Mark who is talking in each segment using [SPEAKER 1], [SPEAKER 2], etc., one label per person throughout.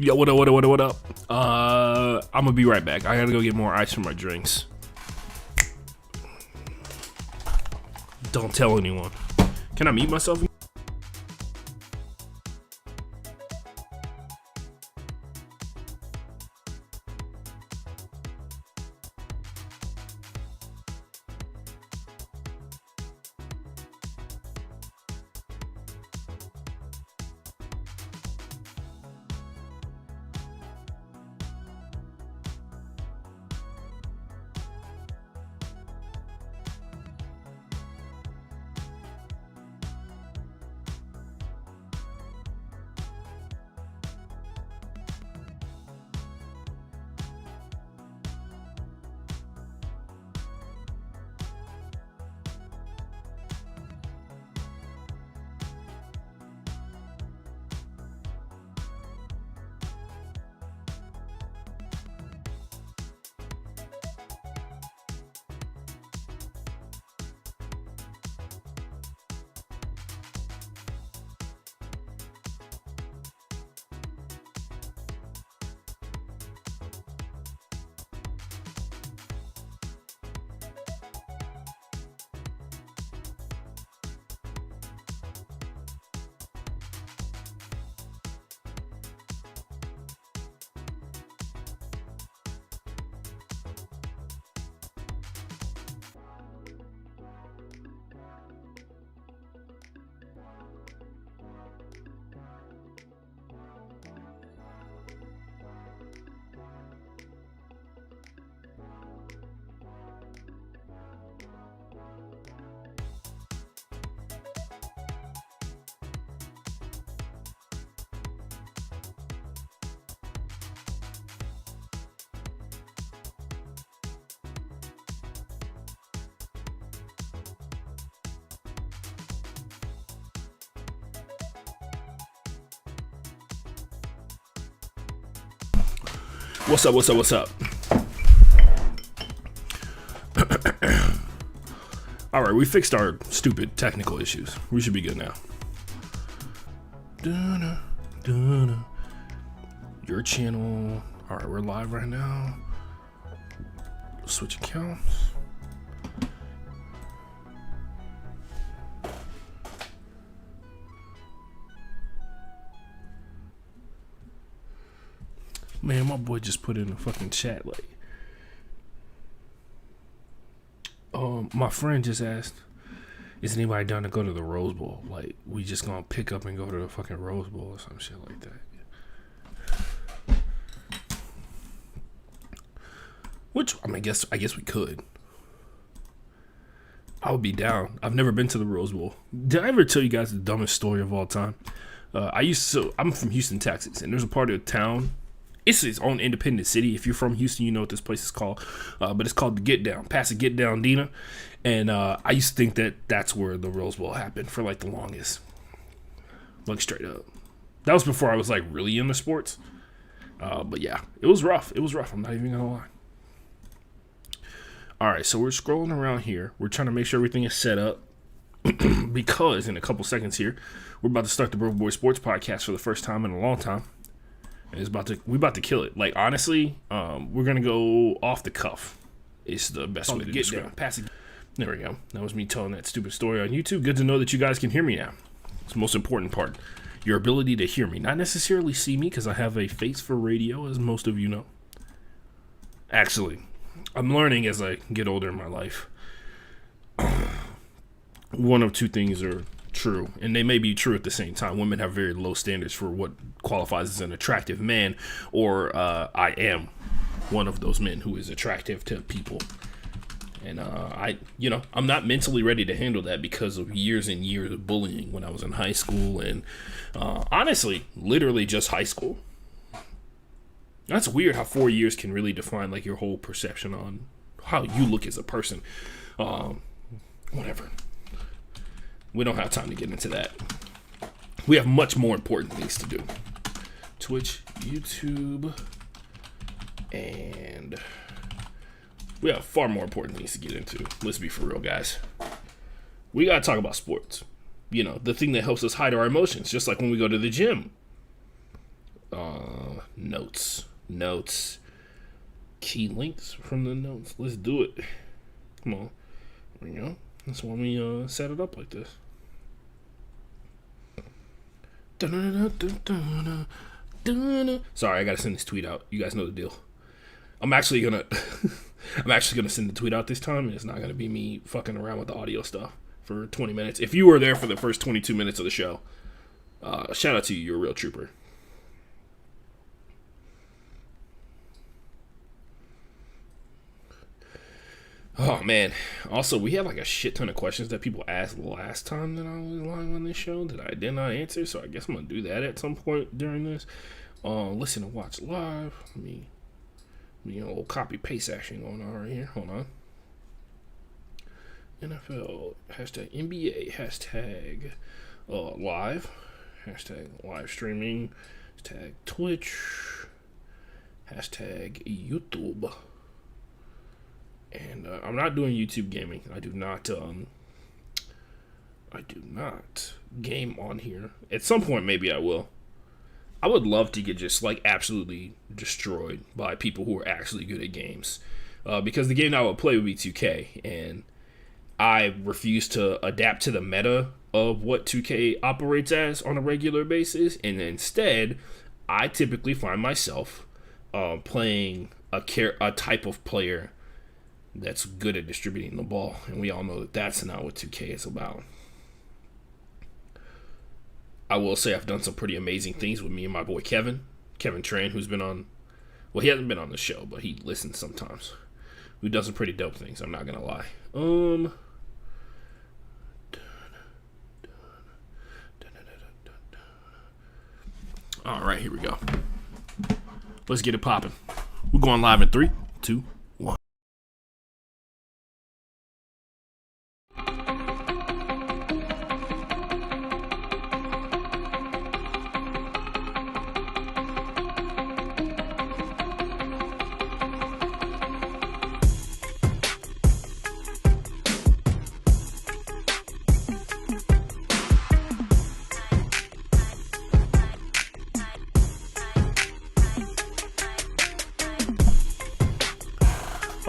[SPEAKER 1] Yo, what up? I'm gonna be right back. I gotta go get more ice for my drinks. Don't tell anyone. Can I mute myself? What's up? Alright, we fixed our stupid technical issues. We should be good now. Your channel. Alright, we're live right now. Switch accounts. Man, my boy just put in a fucking chat like, my friend just asked, is anybody down to go to the Rose Bowl? Like, we just gonna pick up and go to the fucking Rose Bowl or some shit like that. Which, I mean, I guess we could. I would be down. I've never been to the Rose Bowl. Did I ever tell you guys the dumbest story of all time? I'm from Houston, Texas, and there's a part of town. It's its own independent city. If you're from Houston, you know what this place is called. But it's called the Get Down. Past the Get Down, Dina. And I used to think that that's where the Rose Bowl happened for like the longest. Like straight up. That was before I was like really into sports. But yeah, it was rough. I'm not even gonna lie. All right, so we're scrolling around here. We're trying to make sure everything is set up. Because in a couple seconds here, we're about to start the Bro Boy Sports Podcast for the first time in a long time. And we're about to kill it. Like, honestly, we're going to go off the cuff. It's the best way to get down. Pass it. There we go. That was me telling that stupid story on YouTube. Good to know that you guys can hear me now. It's the most important part. Your ability to hear me. Not necessarily see me, because I have a face for radio, as most of you know. Actually, I'm learning as I get older in my life. One of two things are true, and they may be true at the same time. Women have very low standards for what qualifies as an attractive man, or I am one of those men who is attractive to people, and I'm not mentally ready to handle that because of years and years of bullying when I was in high school, and honestly, literally just high school. That's weird how 4 years can really define like your whole perception on how you look as a person. Whatever. We don't have time to get into that. We have much more important things to do. Twitch, YouTube, and we have far more important things to get into. Let's be for real, guys. We gotta talk about sports. You know, the thing that helps us hide our emotions, just like when we go to the gym. Notes. Key links from the notes. Let's do it. Come on. There we go. That's why we set it up like this. Sorry, I gotta send this tweet out. You guys know the deal. I'm actually gonna send the tweet out this time, and it's not gonna be me fucking around with the audio stuff for 20 minutes. If you were there for the first 22 minutes of the show, shout out to you. You're a real trooper. Oh, man. Also, we had like a shit ton of questions that people asked last time that I was live on this show that I did not answer, so I guess I'm going to do that at some point during this. Listen and watch live. Let me a little copy-paste action going on right here. Hold on. NFL, hashtag NBA, hashtag live, hashtag live streaming, hashtag Twitch, hashtag YouTube. And I'm not doing YouTube gaming. I do not game on here. At some point, maybe I will. I would love to get just like absolutely destroyed by people who are actually good at games, because the game I would play would be 2K, and I refuse to adapt to the meta of what 2K operates as on a regular basis, and instead, I typically find myself playing a type of player that's good at distributing the ball, and we all know that that's not what 2K is about. I will say I've done some pretty amazing things with me and my boy Kevin Tran, who's been on, well, he hasn't been on the show, but he listens sometimes. We've done some pretty dope things, I'm not gonna lie. All right, here we go. Let's get it popping. We're going live in 3, 2, 1.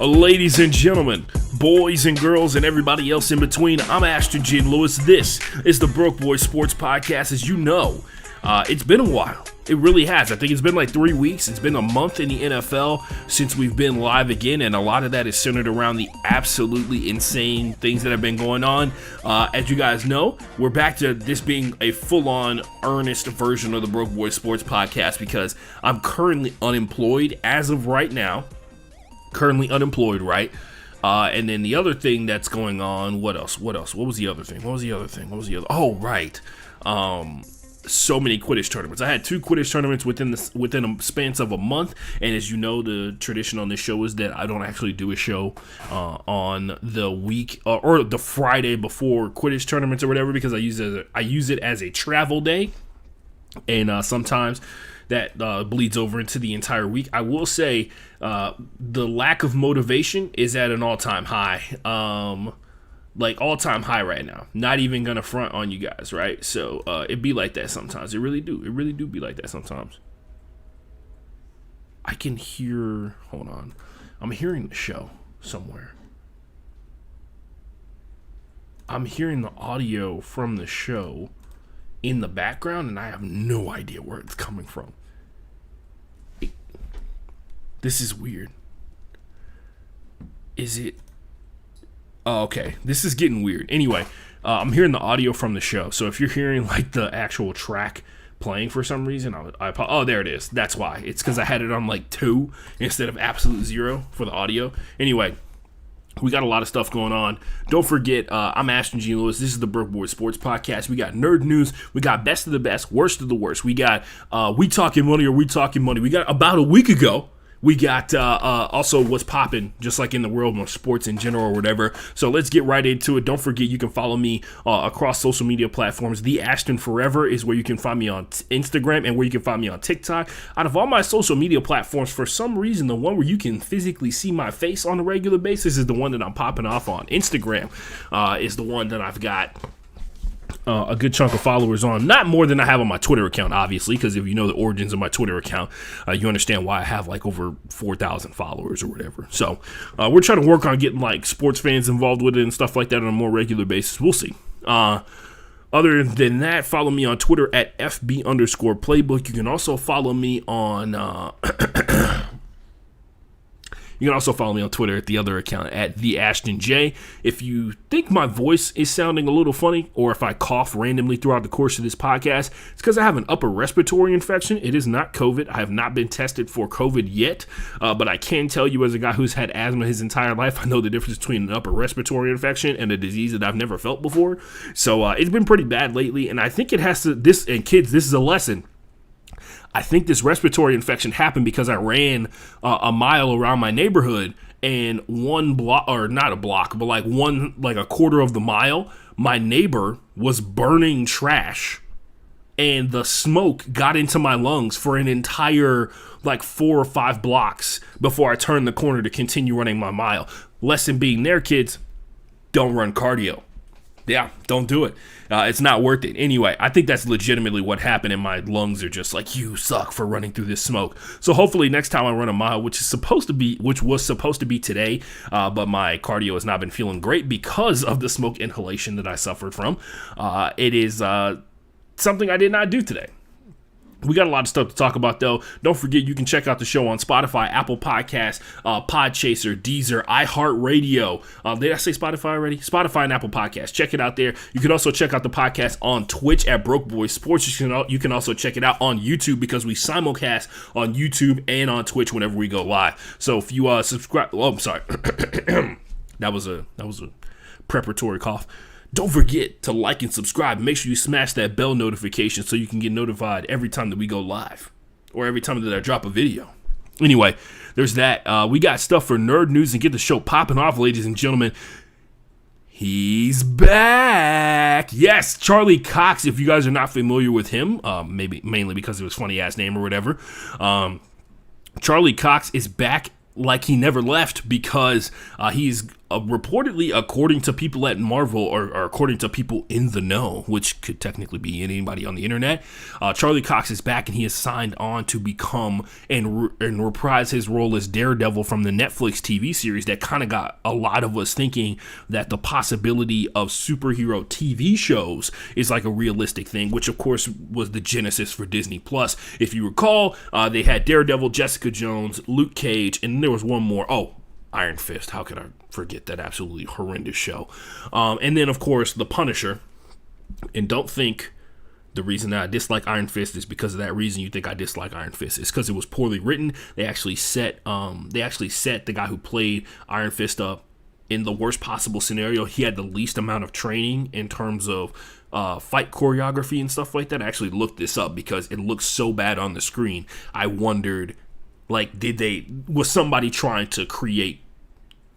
[SPEAKER 1] Ladies and gentlemen, boys and girls, and everybody else in between, I'm Ashton G. Lewis. This is the Broke Boy Sports Podcast. As you know, it's been a while. It really has. I think it's been like 3 weeks. It's been a month in the NFL since we've been live again, and a lot of that is centered around the absolutely insane things that have been going on. As you guys know, we're back to this being a full-on, earnest version of the Broke Boy Sports Podcast because I'm currently unemployed as of right now. Currently unemployed, right? And then the other thing that's going on, what else? What was the other thing? Oh, right. So many Quidditch tournaments. I had 2 Quidditch tournaments within a span of a month, and as you know, the tradition on this show is that I don't actually do a show on the week or the Friday before Quidditch tournaments or whatever, because I use it as a travel day, and sometimes that bleeds over into the entire week. I will say the lack of motivation is at an all-time high. Like all-time high right now. Not even gonna front on you guys, right? So it be like that sometimes. It really do be like that sometimes. I can hear, hold on. I'm hearing the show somewhere. I'm hearing the audio from the show in the background, and I have no idea where it's coming from. This is weird. Is it? Oh, okay. This is getting weird. Anyway, I'm hearing the audio from the show. So if you're hearing like the actual track playing for some reason, oh, there it is. That's why. It's because I had it on like 2 instead of absolute 0 for the audio. Anyway, we got a lot of stuff going on. Don't forget, I'm Ashton G. Lewis. This is the Broke Boy Sports Podcast. We got nerd news. We got best of the best, worst of the worst. We got We Talking Money or We Talking Money. We got about a week ago. We got also what's popping, just like in the world of sports in general or whatever. So let's get right into it. Don't forget, you can follow me across social media platforms. The Ashton Forever is where you can find me on Instagram and where you can find me on TikTok. Out of all my social media platforms, for some reason, the one where you can physically see my face on a regular basis is the one that I'm popping off on. Instagram is the one that I've got a good chunk of followers on. Not more than I have on my Twitter account, obviously, because if you know the origins of my Twitter account, you understand why I have like over 4,000 followers or whatever. So we're trying to work on getting like sports fans involved with it and stuff like that on a more regular basis. We'll see. Other than that, follow me on Twitter at FB_playbook. You can also follow me on You can also follow me on Twitter at the other account at the Ashton J. If you think my voice is sounding a little funny, or if I cough randomly throughout the course of this podcast, it's because I have an upper respiratory infection. It is not COVID. I have not been tested for COVID yet, but I can tell you as a guy who's had asthma his entire life, I know the difference between an upper respiratory infection and a disease that I've never felt before. So it's been pretty bad lately, and I think it has to, and kids, this is a lesson. I think this respiratory infection happened because I ran a mile around my neighborhood, and one block, or not a block, but like a quarter of the mile, my neighbor was burning trash, and the smoke got into my lungs for an entire like 4 or 5 blocks before I turned the corner to continue running my mile. Lesson being there, kids, don't run cardio. Yeah, don't do it. It's not worth it. Anyway, I think that's legitimately what happened, and my lungs are just like, you suck for running through this smoke. So hopefully next time I run a mile, which was supposed to be today, but my cardio has not been feeling great because of the smoke inhalation that I suffered from. It is something I did not do today. We got a lot of stuff to talk about, though. Don't forget, you can check out the show on Spotify, Apple Podcasts, Podchaser, Deezer, iHeartRadio. Did I say Spotify already? Spotify and Apple Podcasts. Check it out there. You can also check out the podcast on Twitch at Broke Boy Sports. You can also check it out on YouTube because we simulcast on YouTube and on Twitch whenever we go live. So if you subscribe, I'm sorry, that was a preparatory cough. Don't forget to like and subscribe. Make sure you smash that bell notification so you can get notified every time that we go live or every time that I drop a video. Anyway, there's that. We got stuff for nerd news and get the show popping off, ladies and gentlemen. He's back. Yes, Charlie Cox. If you guys are not familiar with him, maybe mainly because of his funny ass name or whatever, Charlie Cox is back like he never left because he's reportedly, according to people at Marvel, or according to people in the know, which could technically be anybody on the internet, Charlie Cox is back and he is signed on to become and reprise his role as Daredevil from the Netflix TV series that kind of got a lot of us thinking that the possibility of superhero TV shows is like a realistic thing, which of course was the genesis for Disney Plus. If you recall, they had Daredevil, Jessica Jones, Luke Cage, and there was one more. Oh, Iron Fist. How could I forget that absolutely horrendous show? And then, of course, The Punisher. And don't think the reason that I dislike Iron Fist is because of that reason you think I dislike Iron Fist. It's because it was poorly written. They actually set the guy who played Iron Fist up in the worst possible scenario. He had the least amount of training in terms of fight choreography and stuff like that. I actually looked this up because it looks so bad on the screen. I wondered, like, was somebody trying to create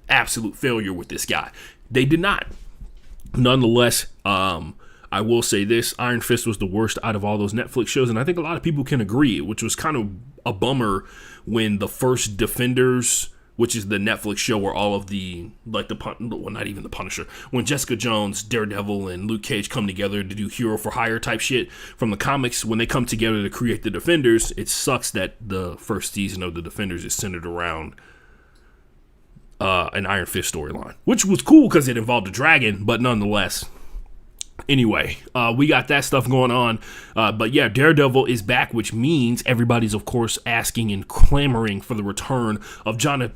[SPEAKER 1] absolute failure with this guy? They did not. Nonetheless, I will say this, Iron Fist was the worst out of all those Netflix shows, and I think a lot of people can agree, which was kind of a bummer when the first Defenders, which is the Netflix show where all of not even the Punisher, when Jessica Jones, Daredevil, and Luke Cage come together to do hero for hire type shit from the comics, when they come together to create the Defenders, it sucks that the first season of the Defenders is centered around an Iron Fist storyline, which was cool because it involved a dragon, but nonetheless. Anyway, we got that stuff going on, but yeah, Daredevil is back, which means everybody's, of course, asking and clamoring for the return of Jonathan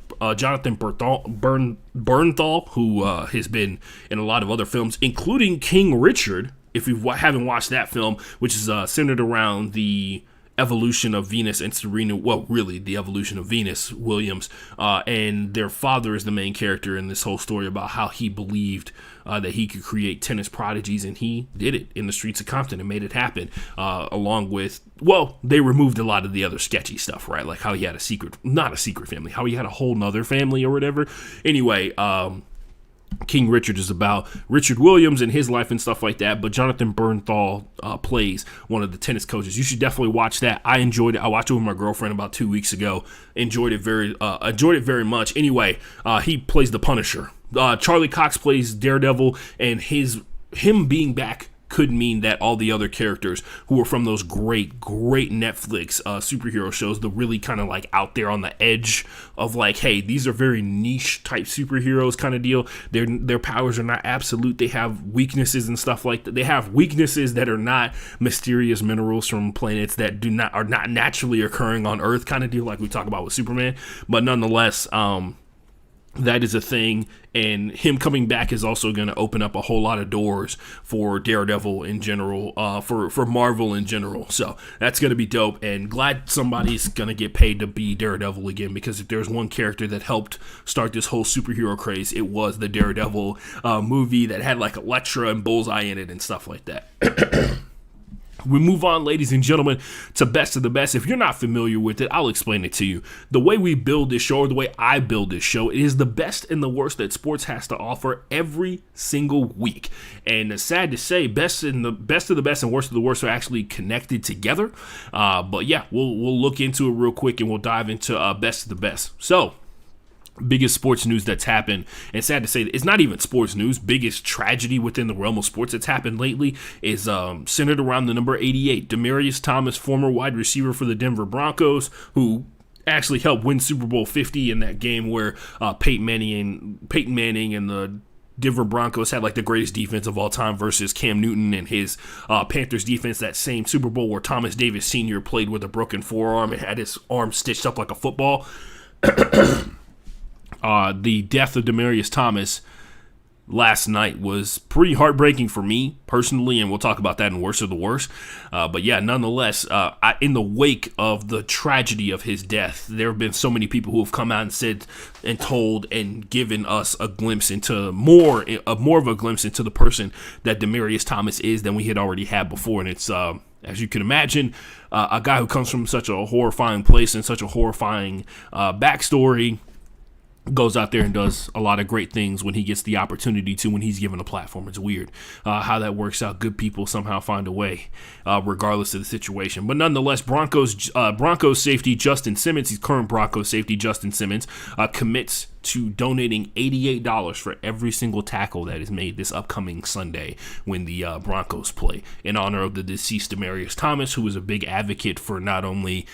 [SPEAKER 1] Bernthal, who has been in a lot of other films, including King Richard, if you haven't watched that film, which is centered around the evolution of Venus and Serena, well, really, the evolution of Venus Williams, and their father is the main character in this whole story about how he believed that he could create tennis prodigies, and he did it in the streets of Compton and made it happen, along with, well, they removed a lot of the other sketchy stuff, right? Like how he had not a secret family, how he had a whole nother family or whatever. Anyway, King Richard is about Richard Williams and his life and stuff like that, but Jonathan Bernthal plays one of the tennis coaches. You should definitely watch that. I enjoyed it. I watched it with my girlfriend about 2 weeks ago. Enjoyed it very much. Anyway, he plays the Punisher. Charlie Cox plays Daredevil, and him being back could mean that all the other characters who are from those great Netflix superhero shows, the really kind of like out there on the edge of like, hey, these are very niche type superheroes kind of deal. Their powers are not absolute. They have weaknesses and stuff like that. They have weaknesses that are not mysterious minerals from planets that are not naturally occurring on Earth kind of deal, like we talk about with Superman. But nonetheless, that is a thing, and him coming back is also going to open up a whole lot of doors for Daredevil in general, for Marvel in general. So that's going to be dope, and glad somebody's going to get paid to be Daredevil again, because if there's one character that helped start this whole superhero craze, it was the Daredevil movie that had like Elektra and Bullseye in it and stuff like that. We move on, ladies and gentlemen, to Best of the Best. If you're not familiar with it, I'll explain it to you. The way we build this show, or the way I build this show, it is the best and the worst that sports has to offer every single week. And it's sad to say, best of the best and worst of the worst are actually connected together. But yeah, we'll look into it real quick, and we'll dive into Best of the Best. So, biggest sports news that's happened, and sad to say, it's not even sports news, biggest tragedy within the realm of sports that's happened lately is centered around the number 88, Demaryius Thomas, former wide receiver for the Denver Broncos, who actually helped win Super Bowl 50 in that game where Peyton Manning and the Denver Broncos had like the greatest defense of all time versus Cam Newton and his Panthers defense that same Super Bowl, where Thomas Davis Sr. played with a broken forearm and had his arm stitched up like a football. The death of Demaryius Thomas last night was pretty heartbreaking for me personally, and we'll talk about that in Worst of the Worst. But yeah, nonetheless, in the wake of the tragedy of his death, there have been so many people who have come out and said and told and given us a glimpse into more of a glimpse into the person that Demaryius Thomas is than we had already had before. And it's as you can imagine, a guy who comes from such a horrifying place and such a horrifying backstory, goes out there and does a lot of great things when he gets the opportunity to, when he's given a platform. It's weird how that works out. Good people somehow find a way, regardless of the situation. But nonetheless, Broncos safety Justin Simmons, his current Broncos safety Justin Simmons, commits to donating $88 for every single tackle that is made this upcoming Sunday when the Broncos play, in honor of the deceased Demaryius Thomas, who was a big advocate for not only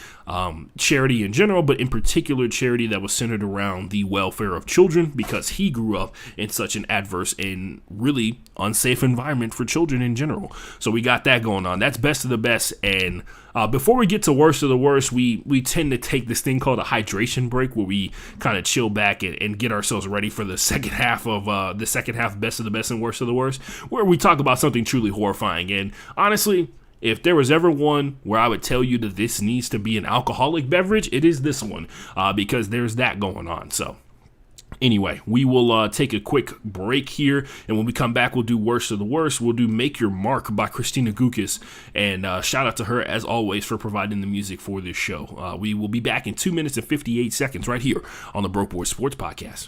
[SPEAKER 1] charity in general, but in particular charity that was centered around the welfare of children, because he grew up in such an adverse and really unsafe environment for children in general. So we got that going on. That's Best of the Best. And before we get to Worst of the Worst, we tend to take this thing called a hydration break, where we kind of chill back and get ourselves ready for the second half of Best of the Best and Worst of the Worst, where we talk about something truly horrifying. And honestly, if there was ever one where I would tell you that this needs to be an alcoholic beverage, it is this one, because there's that going on. So anyway, we will take a quick break here, and when we come back, we'll do Worst of the Worst. We'll do Make Your Mark by Christina Gukas, and shout out to her, as always, for providing the music for this show. We will be back in 2 minutes and 58 seconds right here on the Broke Boys Sports Podcast.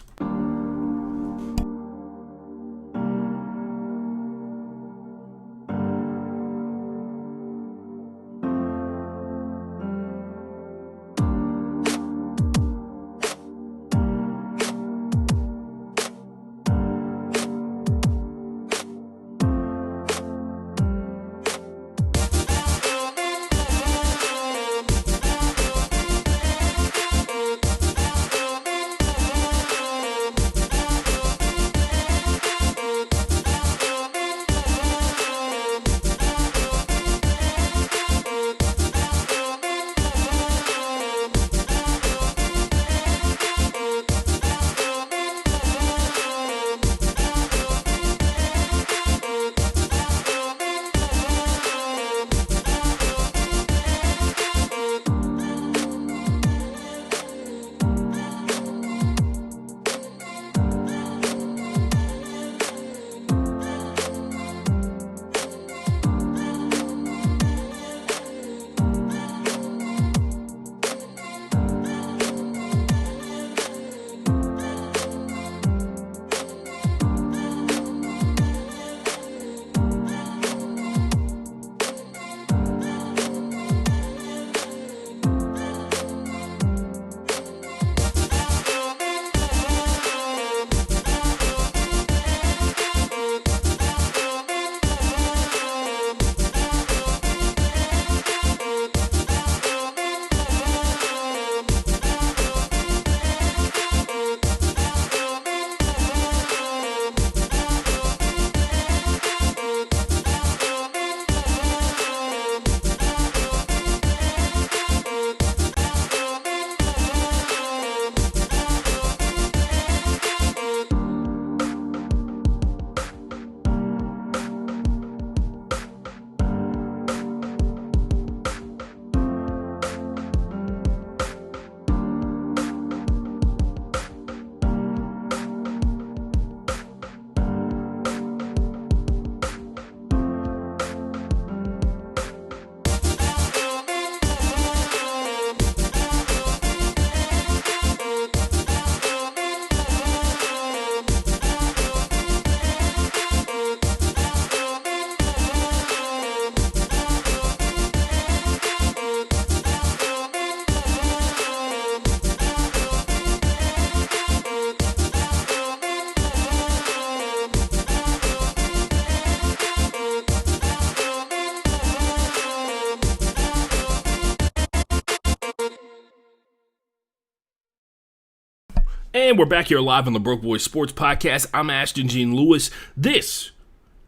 [SPEAKER 1] And we're back here live on the Broke Boys Sports Podcast. I'm Ashton Gene Lewis. This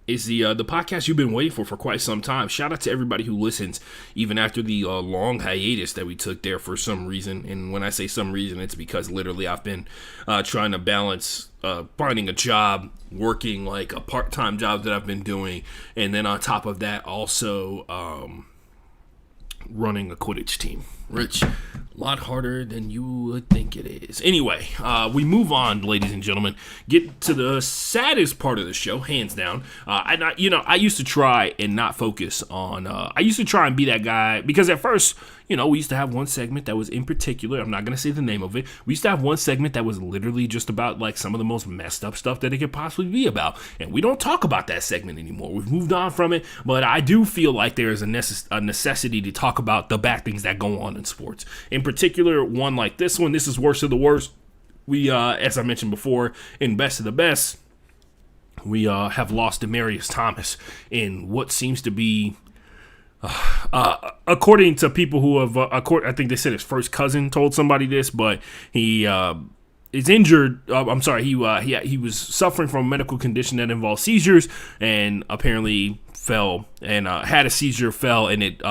[SPEAKER 1] is the podcast you've been waiting for quite some time. Shout out to everybody who listens, even after the long hiatus that we took there for some reason. And when I say some reason, it's because literally I've been trying to balance finding a job, working like a part-time job that I've been doing, and then on top of that, also running a Quidditch team, which a lot harder than you would think it is. Anyway, we move on, ladies and gentlemen. Get to the saddest part of the show, hands down. I used to try and not focus on. I used to try and be that guy because at first, we used to have one segment that was in particular. I'm not going to say the name of it. We used to have one segment that was literally just about like some of the most messed up stuff that it could possibly be about. And we don't talk about that segment anymore. We've moved on from it. But I do feel like there is a necessity to talk about the bad things that go on in sports. In particular, one like this one. This is worst of the worst. We, as I mentioned before, in best of the best, we have lost Demaryius Thomas in what seems to be, according to people who have, I think they said his first cousin told somebody this, but he is injured. I'm sorry, he was suffering from a medical condition that involved seizures, and apparently fell and had a seizure, fell, and it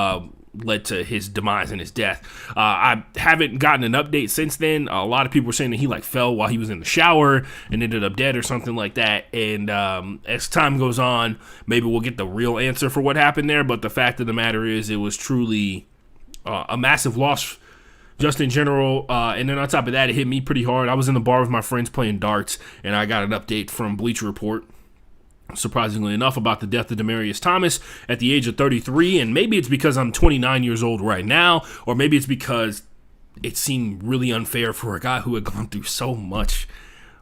[SPEAKER 1] led to his demise and his death. I haven't gotten an update since then. A lot of people were saying that he fell while he was in the shower and ended up dead or something like that. And as time goes on, maybe we'll get the real answer for what happened there. But the fact of the matter is, it was truly a massive loss just in general. And then on top of that, it hit me pretty hard. I was in the bar with my friends playing darts, and I got an update from Bleacher Report, surprisingly enough, about the death of Demaryius Thomas at the age of 33. And maybe it's because I'm 29 years old right now, or maybe it's because it seemed really unfair for a guy who had gone through so much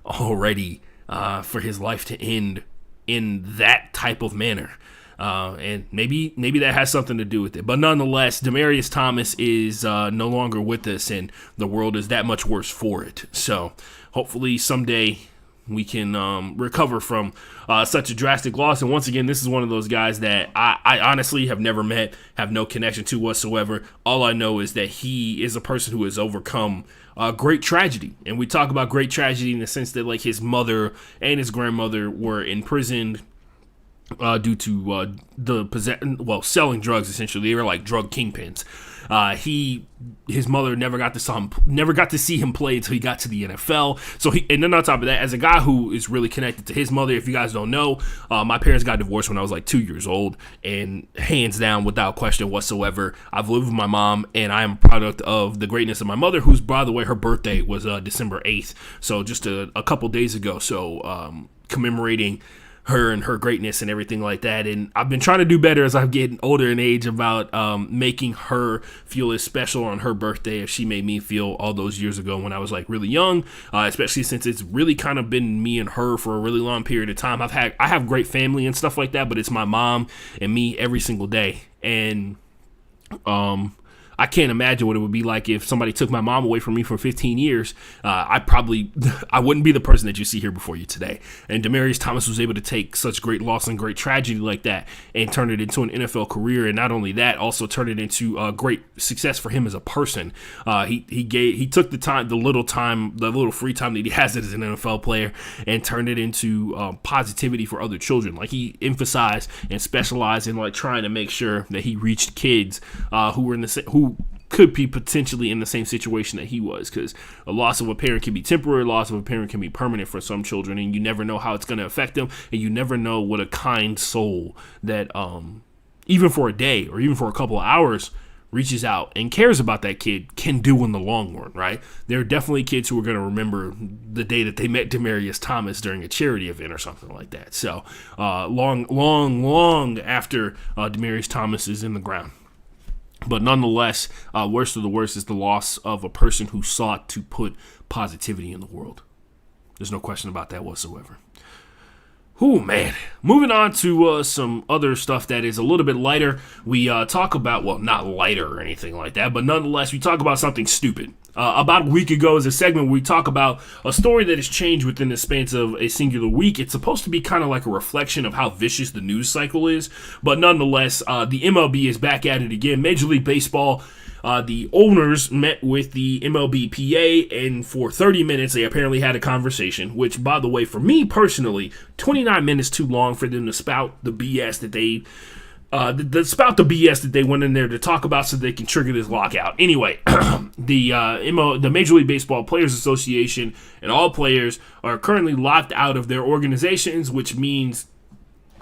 [SPEAKER 1] already for his life to end in that type of manner. And maybe that has something to do with it. But nonetheless, Demaryius Thomas is no longer with us, and the world is that much worse for it. So hopefully someday we can recover from such a drastic loss. And once again, this is one of those guys that I honestly have never met, have no connection to whatsoever. All I know is that he is a person who has overcome great tragedy. And we talk about great tragedy in the sense that his mother and his grandmother were imprisoned due to selling drugs. Essentially, they were like drug kingpins. His mother never got to see him play until he got to the NFL. And then on top of that, as a guy who is really connected to his mother, if you guys don't know, my parents got divorced when I was 2 years old, and hands down, without question whatsoever, I've lived with my mom, and I am a product of the greatness of my mother, who's, by the way, her birthday was December 8th, so just a couple days ago. So commemorating her and her greatness and everything like that. And I've been trying to do better as I'm getting older in age about making her feel as special on her birthday as she made me feel all those years ago when I was really young, especially since it's really kind of been me and her for a really long period of time. I have great family and stuff like that, but it's my mom and me every single day. And I can't imagine what it would be like if somebody took my mom away from me for 15 years. I wouldn't be the person that you see here before you today. And Demaryius Thomas was able to take such great loss and great tragedy like that and turn it into an NFL career. And not only that, also turn it into great success for him as a person. He took the little free time that he has as an NFL player and turned it into positivity for other children. He emphasized and specialized in trying to make sure that he reached kids who were who could be potentially in the same situation that he was, because a loss of a parent can be temporary, loss of a parent can be permanent for some children, and you never know how it's going to affect them, and you never know what a kind soul that even for a day or even for a couple of hours reaches out and cares about that kid can do in the long run, right? There are definitely kids who are going to remember the day that they met Demaryius Thomas during a charity event or something like that. So long after Demaryius Thomas is in the ground. But nonetheless, worst of the worst is the loss of a person who sought to put positivity in the world. There's no question about that whatsoever. Ooh, man. Moving on to some other stuff that is a little bit lighter. We talk about, well, not lighter or anything like that, but nonetheless, we talk about something stupid. About a week ago is a segment where we talk about a story that has changed within the span of a singular week. It's supposed to be kind of like a reflection of how vicious the news cycle is, but nonetheless, the MLB is back at it again. Major League Baseball the owners met with the MLBPA, and for 30 minutes they apparently had a conversation, which, by the way, for me personally, 29 minutes too long for them to spout the BS that they went in there to talk about so they can trigger this lockout. Anyway, the Major League Baseball Players Association and all players are currently locked out of their organizations, which means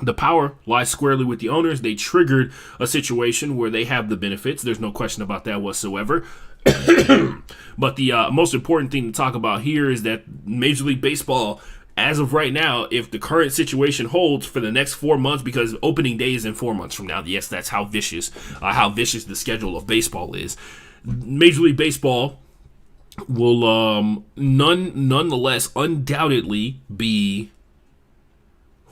[SPEAKER 1] the power lies squarely with the owners. They triggered a situation where they have the benefits. There's no question about that whatsoever. But the most important thing to talk about here is that Major League Baseball, as of right now, if the current situation holds for the next 4 months, because opening day is in 4 months from now. Yes, that's how vicious the schedule of baseball is. Major League Baseball will nonetheless undoubtedly be.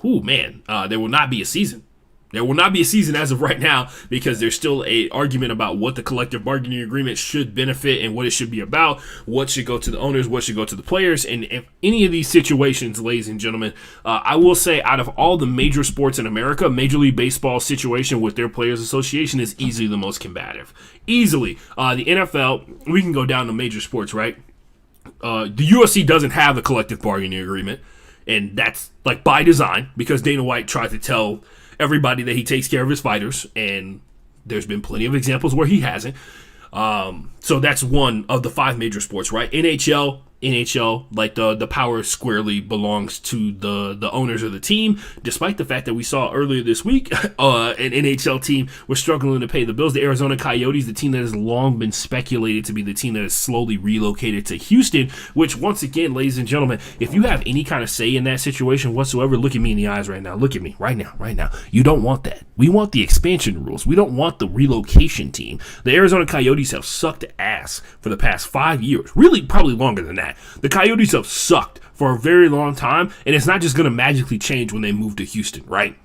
[SPEAKER 1] There will not be a season. There will not be a season as of right now, because there's still an argument about what the collective bargaining agreement should benefit and what it should be about, what should go to the owners, what should go to the players. And if any of these situations, ladies and gentlemen, I will say out of all the major sports in America, Major League Baseball's situation with their Players Association is easily the most combative. Easily. The NFL, we can go down to major sports, right? The UFC doesn't have a collective bargaining agreement, and that's like by design, because Dana White tried to tell everybody that he takes care of his fighters, and there's been plenty of examples where he hasn't. So that's one of the 5 major sports, right? NHL, like the power squarely belongs to the owners of the team, despite the fact that we saw earlier this week an NHL team was struggling to pay the bills. The Arizona Coyotes, the team that has long been speculated to be the team that is slowly relocated to Houston, which, once again, ladies and gentlemen, if you have any kind of say in that situation whatsoever, look at me in the eyes right now. Look at me right now. You don't want that. We want the expansion rules. We don't want the relocation team. The Arizona Coyotes have sucked ass for the past 5 years, really probably longer than that. The Coyotes have sucked for a very long time, and it's not just going to magically change when they move to Houston, right?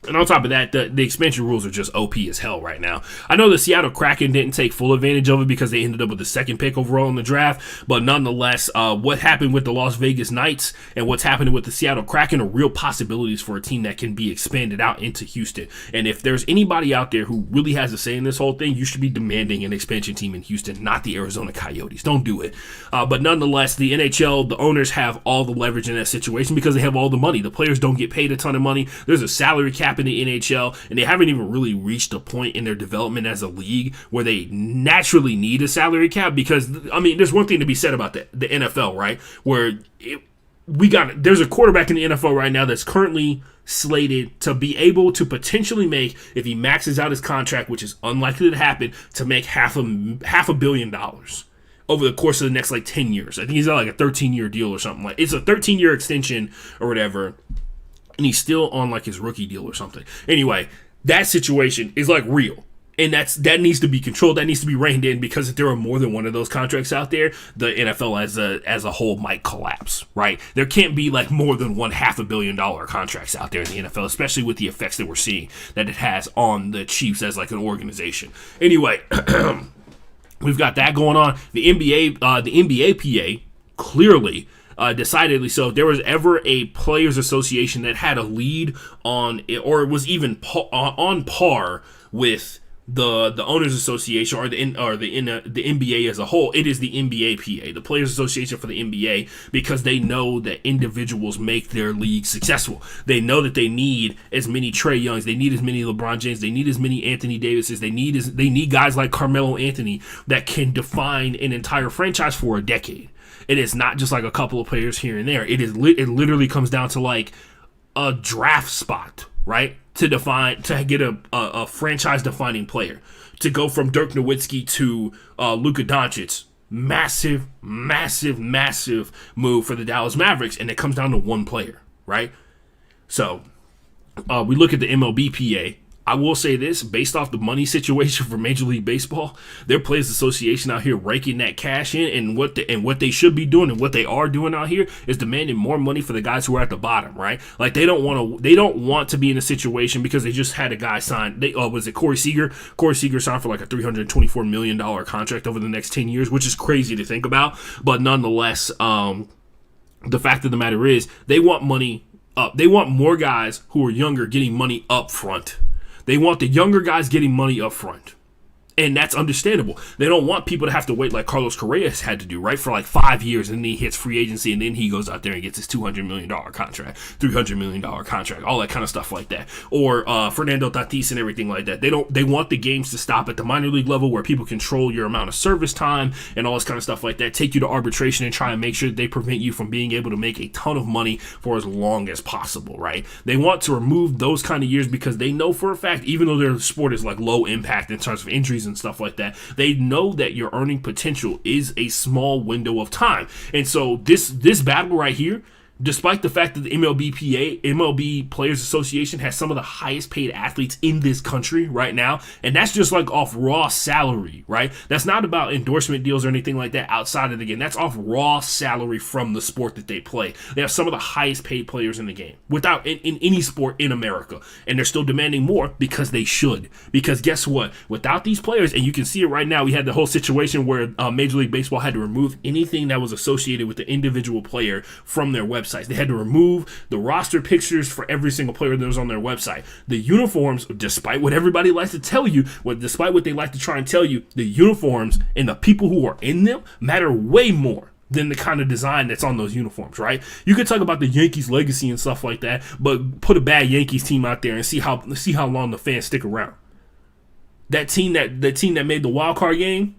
[SPEAKER 1] And on top of that, the expansion rules are just OP as hell right now. I know the Seattle Kraken didn't take full advantage of it because they ended up with the 2nd pick overall in the draft, but nonetheless, what happened with the Las Vegas Knights and what's happening with the Seattle Kraken are real possibilities for a team that can be expanded out into Houston. And if there's anybody out there who really has a say in this whole thing, you should be demanding an expansion team in Houston, not the Arizona Coyotes. Don't do it. But nonetheless, the NHL, the owners have all the leverage in that situation because they have all the money. The players don't get paid a ton of money. There's a salary cap in the NHL, and they haven't even really reached a point in their development as a league where they naturally need a salary cap, because, I mean, there's one thing to be said about the NFL, right, where there's a quarterback in the NFL right now that's currently slated to be able to potentially make, if he maxes out his contract, which is unlikely to happen, to make half a billion dollars over the course of the next 10 years. I think he's got a 13-year deal or something. It's a 13-year extension or whatever, and he's still on his rookie deal or something. Anyway, that situation is real. And that needs to be controlled. That needs to be reined in, because if there are more than one of those contracts out there, the NFL as a whole might collapse, right? There can't be more than $500 million contracts out there in the NFL, especially with the effects that we're seeing that it has on the Chiefs as an organization. Anyway, we've got that going on. The NBA PA clearly, decidedly so, if there was ever a players association that had a lead on it, or was even on par with the owners association or the NBA as a whole, it is the NBA PA, the Players Association for the NBA, because they know that individuals make their league successful. They know that they need as many Trae Youngs, they need as many LeBron James, they need as many Anthony Davises, they need guys like Carmelo Anthony that can define an entire franchise for a decade. It is not just a couple of players here and there. It literally comes down to a draft spot, right? To get a franchise-defining player. To go from Dirk Nowitzki to Luka Doncic. Massive, massive, massive move for the Dallas Mavericks, and it comes down to one player, right? So, we look at the MLBPA. I will say this, based off the money situation for Major League Baseball, their Players Association out here raking that cash in, and what they should be doing and what they are doing out here is demanding more money for the guys who are at the bottom, right? They don't want to be in a situation, because they just had a guy sign. Was it Corey Seager? Corey Seager signed for a $324 million contract over the next 10 years, which is crazy to think about. But nonetheless, the fact of the matter is, they want money up. They want more guys who are younger getting money up front. They want the younger guys getting money up front. And that's understandable. They don't want people to have to wait like Carlos Correa has had to do, right, for like 5 years, and then he hits free agency, and then he goes out there and gets his $200 million contract, $300 million contract, all that kind of stuff like that. Or Fernando Tatis and everything like that. They want the games to stop at the minor league level where people control your amount of service time and all this kind of stuff like that, take you to arbitration and try and make sure that they prevent you from being able to make a ton of money for as long as possible, right? They want to remove those kind of years because they know for a fact, even though their sport is like low impact in terms of injuries and stuff like that, they know that your earning potential is a small window of time. And so this battle right here, despite the fact that the MLB Players Association has some of the highest paid athletes in this country right now, and that's just like off raw salary, right? That's not about endorsement deals or anything like that outside of the game. That's off raw salary from the sport that they play. They have some of the highest paid players in the game without in any sport in America, and they're still demanding more because they should. Because guess what? Without these players, and you can see it right now, we had the whole situation where Major League Baseball had to remove anything that was associated with the individual player from their website. They had to remove the roster pictures for every single player that was on their website. The uniforms, despite what everybody likes to tell you, despite what they like to try and tell you, the uniforms and the people who are in them matter way more than the kind of design that's on those uniforms, right? You could talk about the Yankees legacy and stuff like that, but put a bad Yankees team out there and see how long the fans stick around. The team that made the wild card game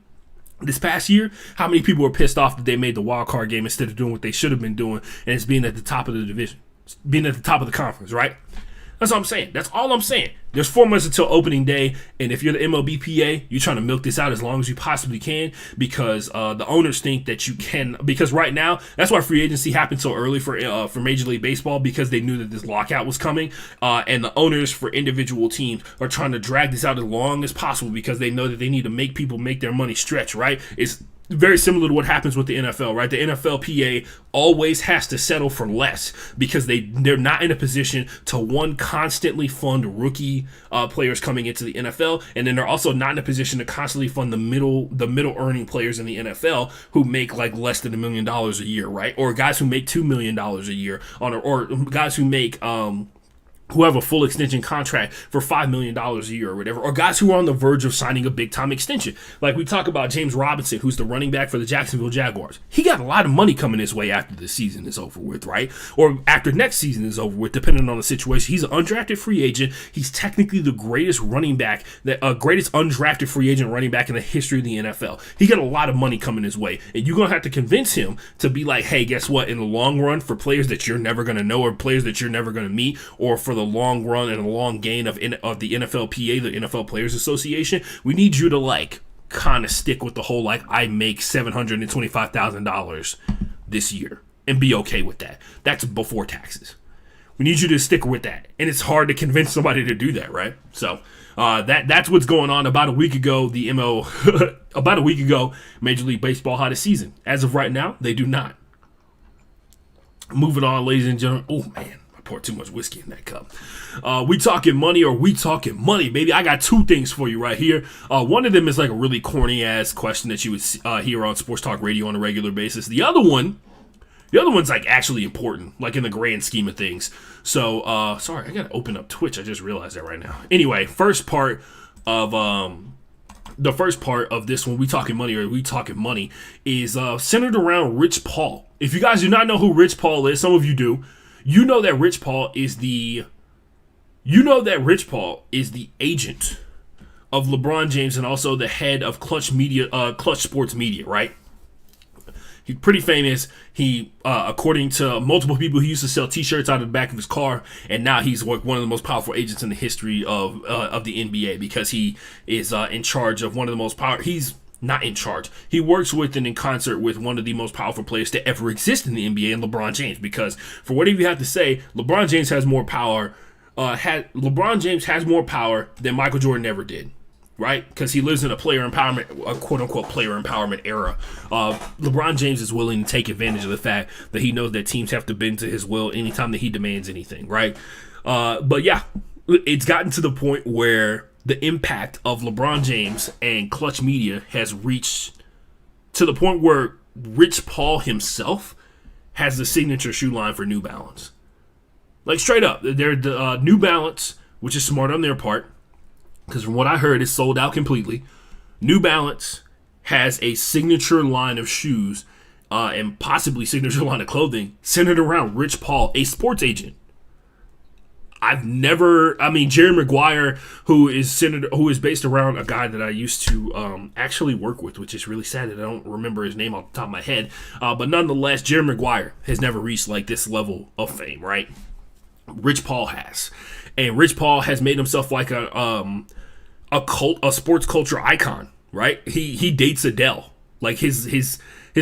[SPEAKER 1] this past year, how many people were pissed off that they made the wild card game instead of doing what they should have been doing, and it's being at the top of the division, being at the top of the conference, right? That's all I'm saying. That's all I'm saying. There's 4 months until opening day, and if you're the MLBPA, you're trying to milk this out as long as you possibly can because the owners think that you can. Because right now, that's why free agency happened so early for Major League Baseball, because they knew that this lockout was coming, and the owners for individual teams are trying to drag this out as long as possible because they know that they need to make people make their money stretch, right? It's very similar to what happens with the NFL, right? The NFLPA always has to settle for less because they're not in a position to, constantly fund rookie players coming into the NFL, and then they're also not in a position to constantly fund the middle earning players in the NFL who make like less than $1 million a year, right? Or guys who make $2 million a year or guys who make who have a full extension contract for $5 million a year or whatever, or guys who are on the verge of signing a big-time extension. Like we talk about James Robinson, who's the running back for the Jacksonville Jaguars. He got a lot of money coming his way after the season is over with, right? Or after next season is over with, depending on the situation. He's an undrafted free agent. He's technically the greatest greatest undrafted free agent running back in the history of the NFL. He got a lot of money coming his way, and you're going to have to convince him to be like, hey, guess what? In the long run, for players that you're never going to know or players that you're never going to meet, or for the long run and the long gain of the NFLPA, the NFL Players Association, we need you to like kind of stick with the whole like I make $725,000 this year and be okay with that. That's before taxes. We need you to stick with that, and it's hard to convince somebody to do that, right? So that's what's going on. About a week ago, Major League Baseball had a season. As of right now, they do not. Moving on, ladies and gentlemen. Oh man. Pour too much whiskey in that cup. We talking money, baby? I got 2 things for you right here. One of them is like a really corny ass question that you would hear on sports talk radio on a regular basis. The other one's like actually important, like in the grand scheme of things. So, sorry, I gotta open up Twitch. I just realized that right now. Anyway, the first part of this one, we talking money, is centered around Rich Paul. If you guys do not know who Rich Paul is, some of you do. You know that Rich Paul is the agent of LeBron James and also the head of Clutch Sports Media, right? He's pretty famous. He, according to multiple people, he used to sell T-shirts out of the back of his car, and now he's like one of the most powerful agents in the history of the NBA because he is in charge of one of the most powerful. He's not in charge. He works with and in concert with one of the most powerful players to ever exist in the NBA, and LeBron James. Because for whatever you have to say, LeBron James has more power. LeBron James has more power than Michael Jordan ever did, right? Because he lives in a player empowerment, a quote unquote player empowerment era. LeBron James is willing to take advantage of the fact that he knows that teams have to bend to his will anytime that he demands anything, right? But yeah, it's gotten to the point where the impact of LeBron James and Clutch Media has reached to the point where Rich Paul himself has the signature shoe line for New Balance. Like straight up, they're New Balance, which is smart on their part, because from what I heard, it's sold out completely. New Balance has a signature line of shoes and possibly signature line of clothing centered around Rich Paul, a sports agent. Jerry Maguire, who is based around a guy that I used to actually work with, which is really sad that I don't remember his name off the top of my head. But nonetheless, Jerry Maguire has never reached like this level of fame, right? Rich Paul has. And Rich Paul has made himself like a sports culture icon, right? He dates Adele. Like his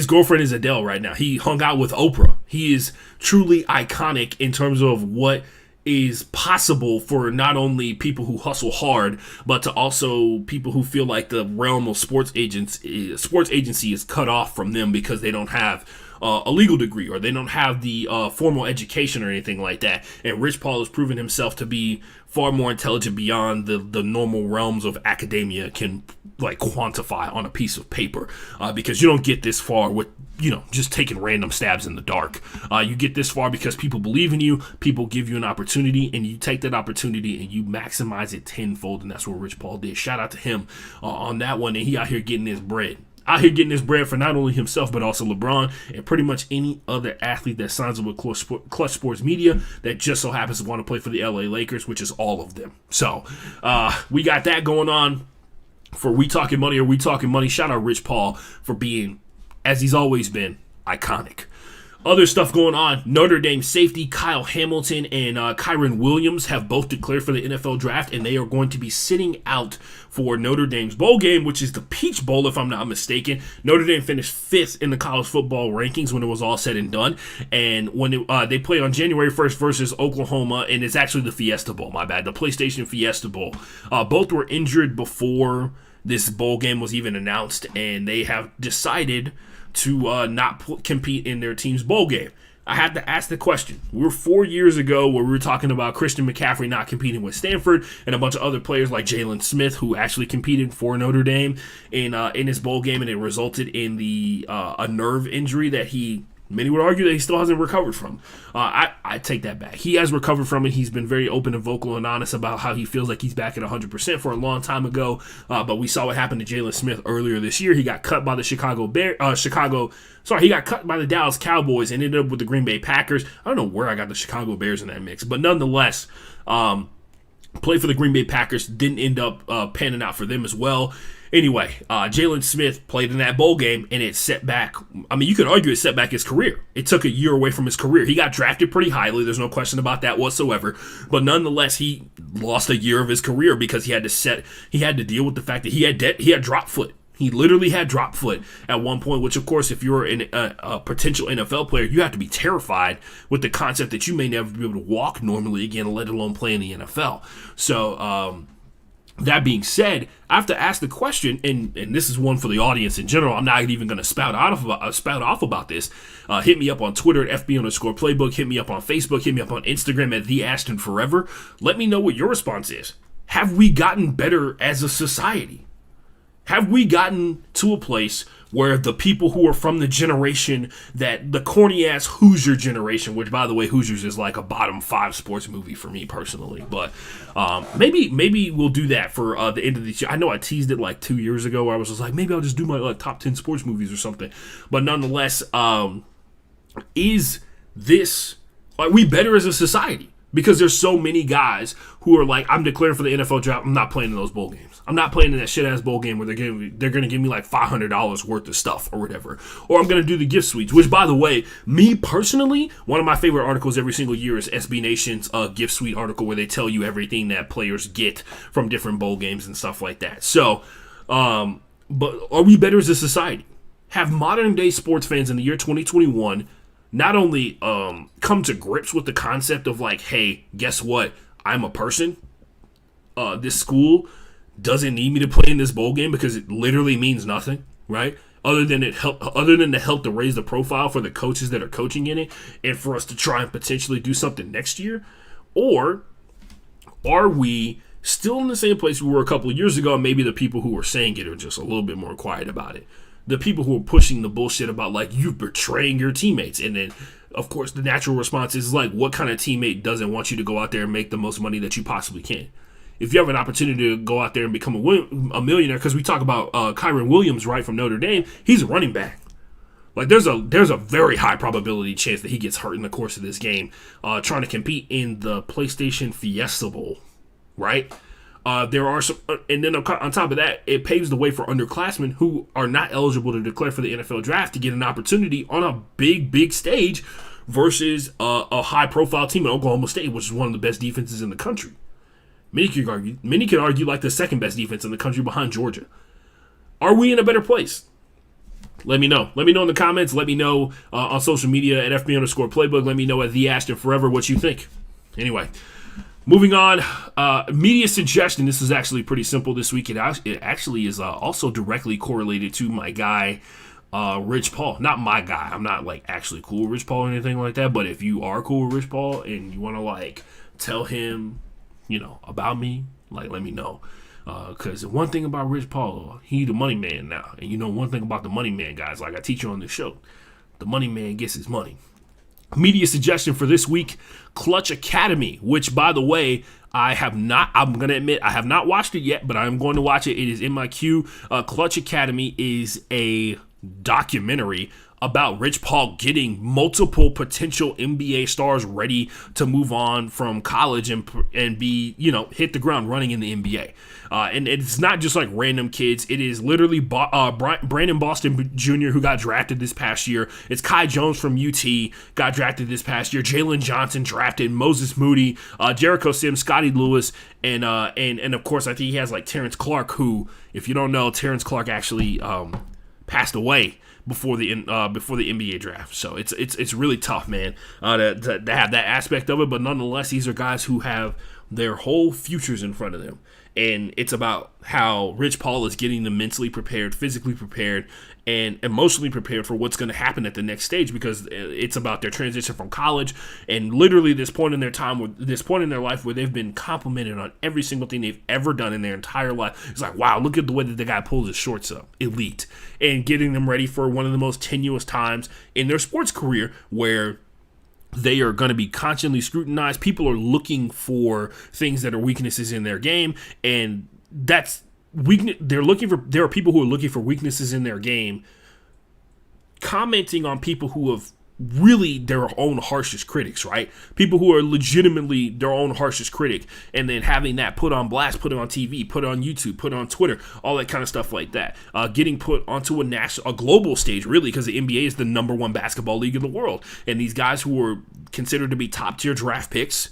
[SPEAKER 1] girlfriend is Adele right now. He hung out with Oprah. He is truly iconic in terms of what is possible for not only people who hustle hard, but to also people who feel like the realm of sports agency is cut off from them because they don't have a legal degree or they don't have the formal education or anything like that. And Rich Paul has proven himself to be far more intelligent beyond the normal realms of academia can like quantify on a piece of paper, because you don't get this far with just taking random stabs in the dark. You get this far because people believe in you, people give you an opportunity, and you take that opportunity and you maximize it tenfold, and that's what Rich Paul did. Shout out to him on that one, and he out here getting his bread. Out here getting his bread for not only himself, but also LeBron and pretty much any other athlete that signs up with Clutch Sports Media that just so happens to want to play for the LA Lakers, which is all of them. So we got that going on for We Talking Money or We Talking Money. Shout out Rich Paul for being, as he's always been, iconic. Other stuff going on. Notre Dame safety Kyle Hamilton and Kyron Williams have both declared for the NFL draft, and they are going to be sitting out for Notre Dame's bowl game, which is the Peach Bowl, if I'm not mistaken. Notre Dame finished 5th in the college football rankings when it was all said and done, and when they play on January 1st versus Oklahoma, and it's actually the Fiesta Bowl, my bad, the PlayStation Fiesta Bowl. Both were injured before this bowl game was even announced, and they have decided to not compete in their team's bowl game. I had to ask the question. We were 4 years ago where we were talking about Christian McCaffrey not competing with Stanford and a bunch of other players like Jalen Smith who actually competed for Notre Dame in his bowl game, and it resulted in a nerve injury that many would argue that he still hasn't recovered from. I take that back. He has recovered from it. He's been very open and vocal and honest about how he feels like he's back at 100% for a long time ago. But we saw what happened to Jalen Smith earlier this year. He got cut by the he got cut by the Dallas Cowboys and ended up with the Green Bay Packers. I don't know where I got the Chicago Bears in that mix, but nonetheless, played for the Green Bay Packers, didn't end up panning out for them as well. Anyway, Jalen Smith played in that bowl game, and it set back. I mean, you could argue it set back his career. It took a year away from his career. He got drafted pretty highly. There's no question about that whatsoever. But nonetheless, he lost a year of his career because he had to deal with the fact that he had drop foot. He literally had drop foot at one point, which, of course, if you're a potential NFL player, you have to be terrified with the concept that you may never be able to walk normally again, let alone play in the NFL. So, that being said, I have to ask the question, and this is one for the audience in general. I'm not even going to spout off about this. Hit me up on Twitter at FB_Playbook. Hit me up on Facebook. Hit me up on Instagram at TheAshtonForever. Let me know what your response is. Have we gotten better as a society? Have we gotten to a place where the people who are from the generation that the corny-ass Hoosier generation, which, by the way, Hoosiers is like a bottom 5 sports movie for me personally, but maybe we'll do that for the end of this year. I know I teased it like 2 years ago where I was just like, maybe I'll just do my top 10 sports movies or something. But nonetheless, is this, are we better as a society? Because there's so many guys who are like, I'm declaring for the NFL draft. I'm not playing in those bowl games. I'm not playing in that shit-ass bowl game where they're going to give me like $500 worth of stuff or whatever. Or I'm going to do the gift suites, which, by the way, me personally, one of my favorite articles every single year is SB Nation's gift suite article where they tell you everything that players get from different bowl games and stuff like that. So, but are we better as a society? Have modern-day sports fans in the year 2021 not only come to grips with the concept of like, hey, guess what? I'm a person. This school doesn't need me to play in this bowl game because it literally means nothing, right? Other than to help to raise the profile for the coaches that are coaching in it and for us to try and potentially do something next year? Or are we still in the same place we were a couple of years ago, and maybe the people who were saying it are just a little bit more quiet about it? The people who are pushing the bullshit about, like, you betraying your teammates. And then, of course, the natural response is, like, what kind of teammate doesn't want you to go out there and make the most money that you possibly can? if you have an opportunity to go out there and become a millionaire, because we talk about Kyron Williams, right, from Notre Dame, he's a running back. Like, there's a very high probability chance that he gets hurt in the course of this game trying to compete in the PlayStation Fiesta Bowl, right? There are some, and then on top of that, it paves the way for underclassmen who are not eligible to declare for the NFL draft to get an opportunity on a big stage versus a high-profile team at Oklahoma State, which is one of the best defenses in the country. Many could argue like the second best defense in the country behind Georgia. Are we in a better place? Let me know. Let me know in the comments. Let me know on social media at FB_Playbook. Let me know at the Ashton Forever what you think. Anyway, moving on. Media suggestion. This is actually pretty simple this week. It actually is also directly correlated to my guy, Rich Paul. Not my guy. I'm not like actually cool with Rich Paul or anything like that. But if you are cool with Rich Paul and you want to like tell him, about me, like let me know. Because one thing about Rich Paul, he the money man now. And one thing about the money man, guys, like I teach you on this show, the money man gets his money. Media suggestion for this week, Clutch Academy, which, by the way, I'm going to admit, I have not watched it yet, but I'm going to watch it. It is in my queue. Clutch Academy is a documentary about Rich Paul getting multiple potential NBA stars ready to move on from college and be, hit the ground running in the NBA. And it's not just like random kids. It is literally Brandon Boston Jr., who got drafted this past year. It's Kai Jones from UT, got drafted this past year. Jalen Johnson drafted, Moses Moody, Jericho Sims, Scotty Lewis, and of course, I think he has like Terrence Clark, who, if you don't know, Terrence Clark actually passed away before the NBA draft. So it's really tough, man, to have that aspect of it. But nonetheless, these are guys who have their whole futures in front of them. And it's about how Rich Paul is getting them mentally prepared, physically prepared, and emotionally prepared for what's going to happen at the next stage, because it's about their transition from college and literally this point in their life where they've been complimented on every single thing they've ever done in their entire life. It's like, wow, look at the way that the guy pulls his shorts up. Elite. And getting them ready for one of the most tenuous times in their sports career, where they are going to be constantly scrutinized. People are looking for things that are weaknesses in their game, and that's weakness. There are people who are looking for weaknesses in their game, commenting on people who have really their own harshest critics, right? People who are legitimately their own harshest critic, and then having that put on blast, put it on TV, put it on YouTube, put it on Twitter, all that kind of stuff like that. Getting put onto a global stage, really, because the NBA is the number one basketball league in the world. And these guys who are considered to be top tier draft picks,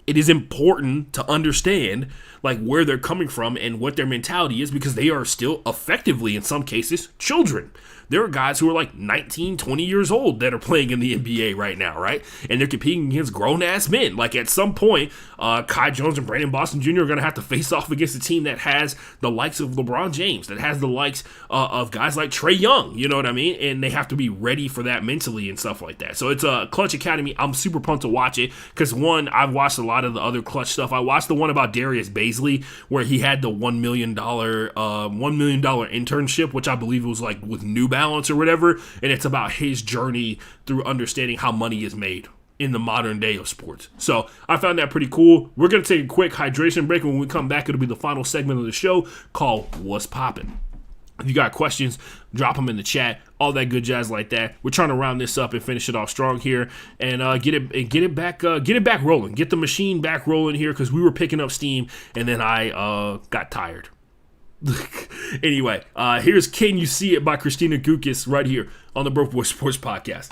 [SPEAKER 1] it is important to understand like where they're coming from and what their mentality is, because they are still effectively, in some cases, children. There are guys who are like 19, 20 years old that are playing in the NBA right now, right? And they're competing against grown-ass men. Like, at some point, Kai Jones and Brandon Boston Jr. are going to have to face off against a team that has the likes of LeBron James, that has the likes of guys like Trae Young, you know what I mean? And they have to be ready for that mentally and stuff like that. So it's a Clutch Academy. I'm super pumped to watch it because, one, I've watched a lot of the other Clutch stuff. I watched the one about Darius Baisley where he had the $1 million internship, which I believe it was like with New Balance or whatever, and it's about his journey through understanding how money is made in the modern day of sports. So I found that pretty cool. We're going to take a quick hydration break, and when we come back, it'll be the final segment of the show called What's Poppin'. If you got questions, drop them in the chat, all that good jazz like that. We're trying to round this up and finish it off strong here, and get it back rolling. Get the machine back rolling here, because we were picking up steam, and then I got tired. Anyway, here's Can You See It by Christina Gukis right here on the Broke Boy Sports Podcast.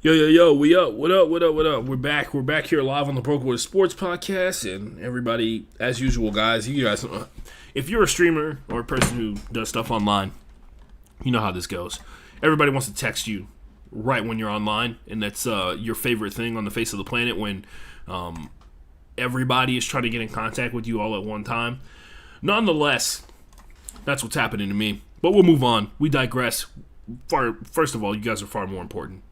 [SPEAKER 1] Yo, we up. What up? We're back. We're back here live on the Broken Boys Sports Podcast. And everybody, as usual, guys, if you're a streamer or a person who does stuff online, you know how this goes. Everybody wants to text you right when you're online, and that's your favorite thing on the face of the planet when everybody is trying to get in contact with you all at one time. Nonetheless, that's what's happening to me. But we'll move on. We digress. First of all, you guys are far more important.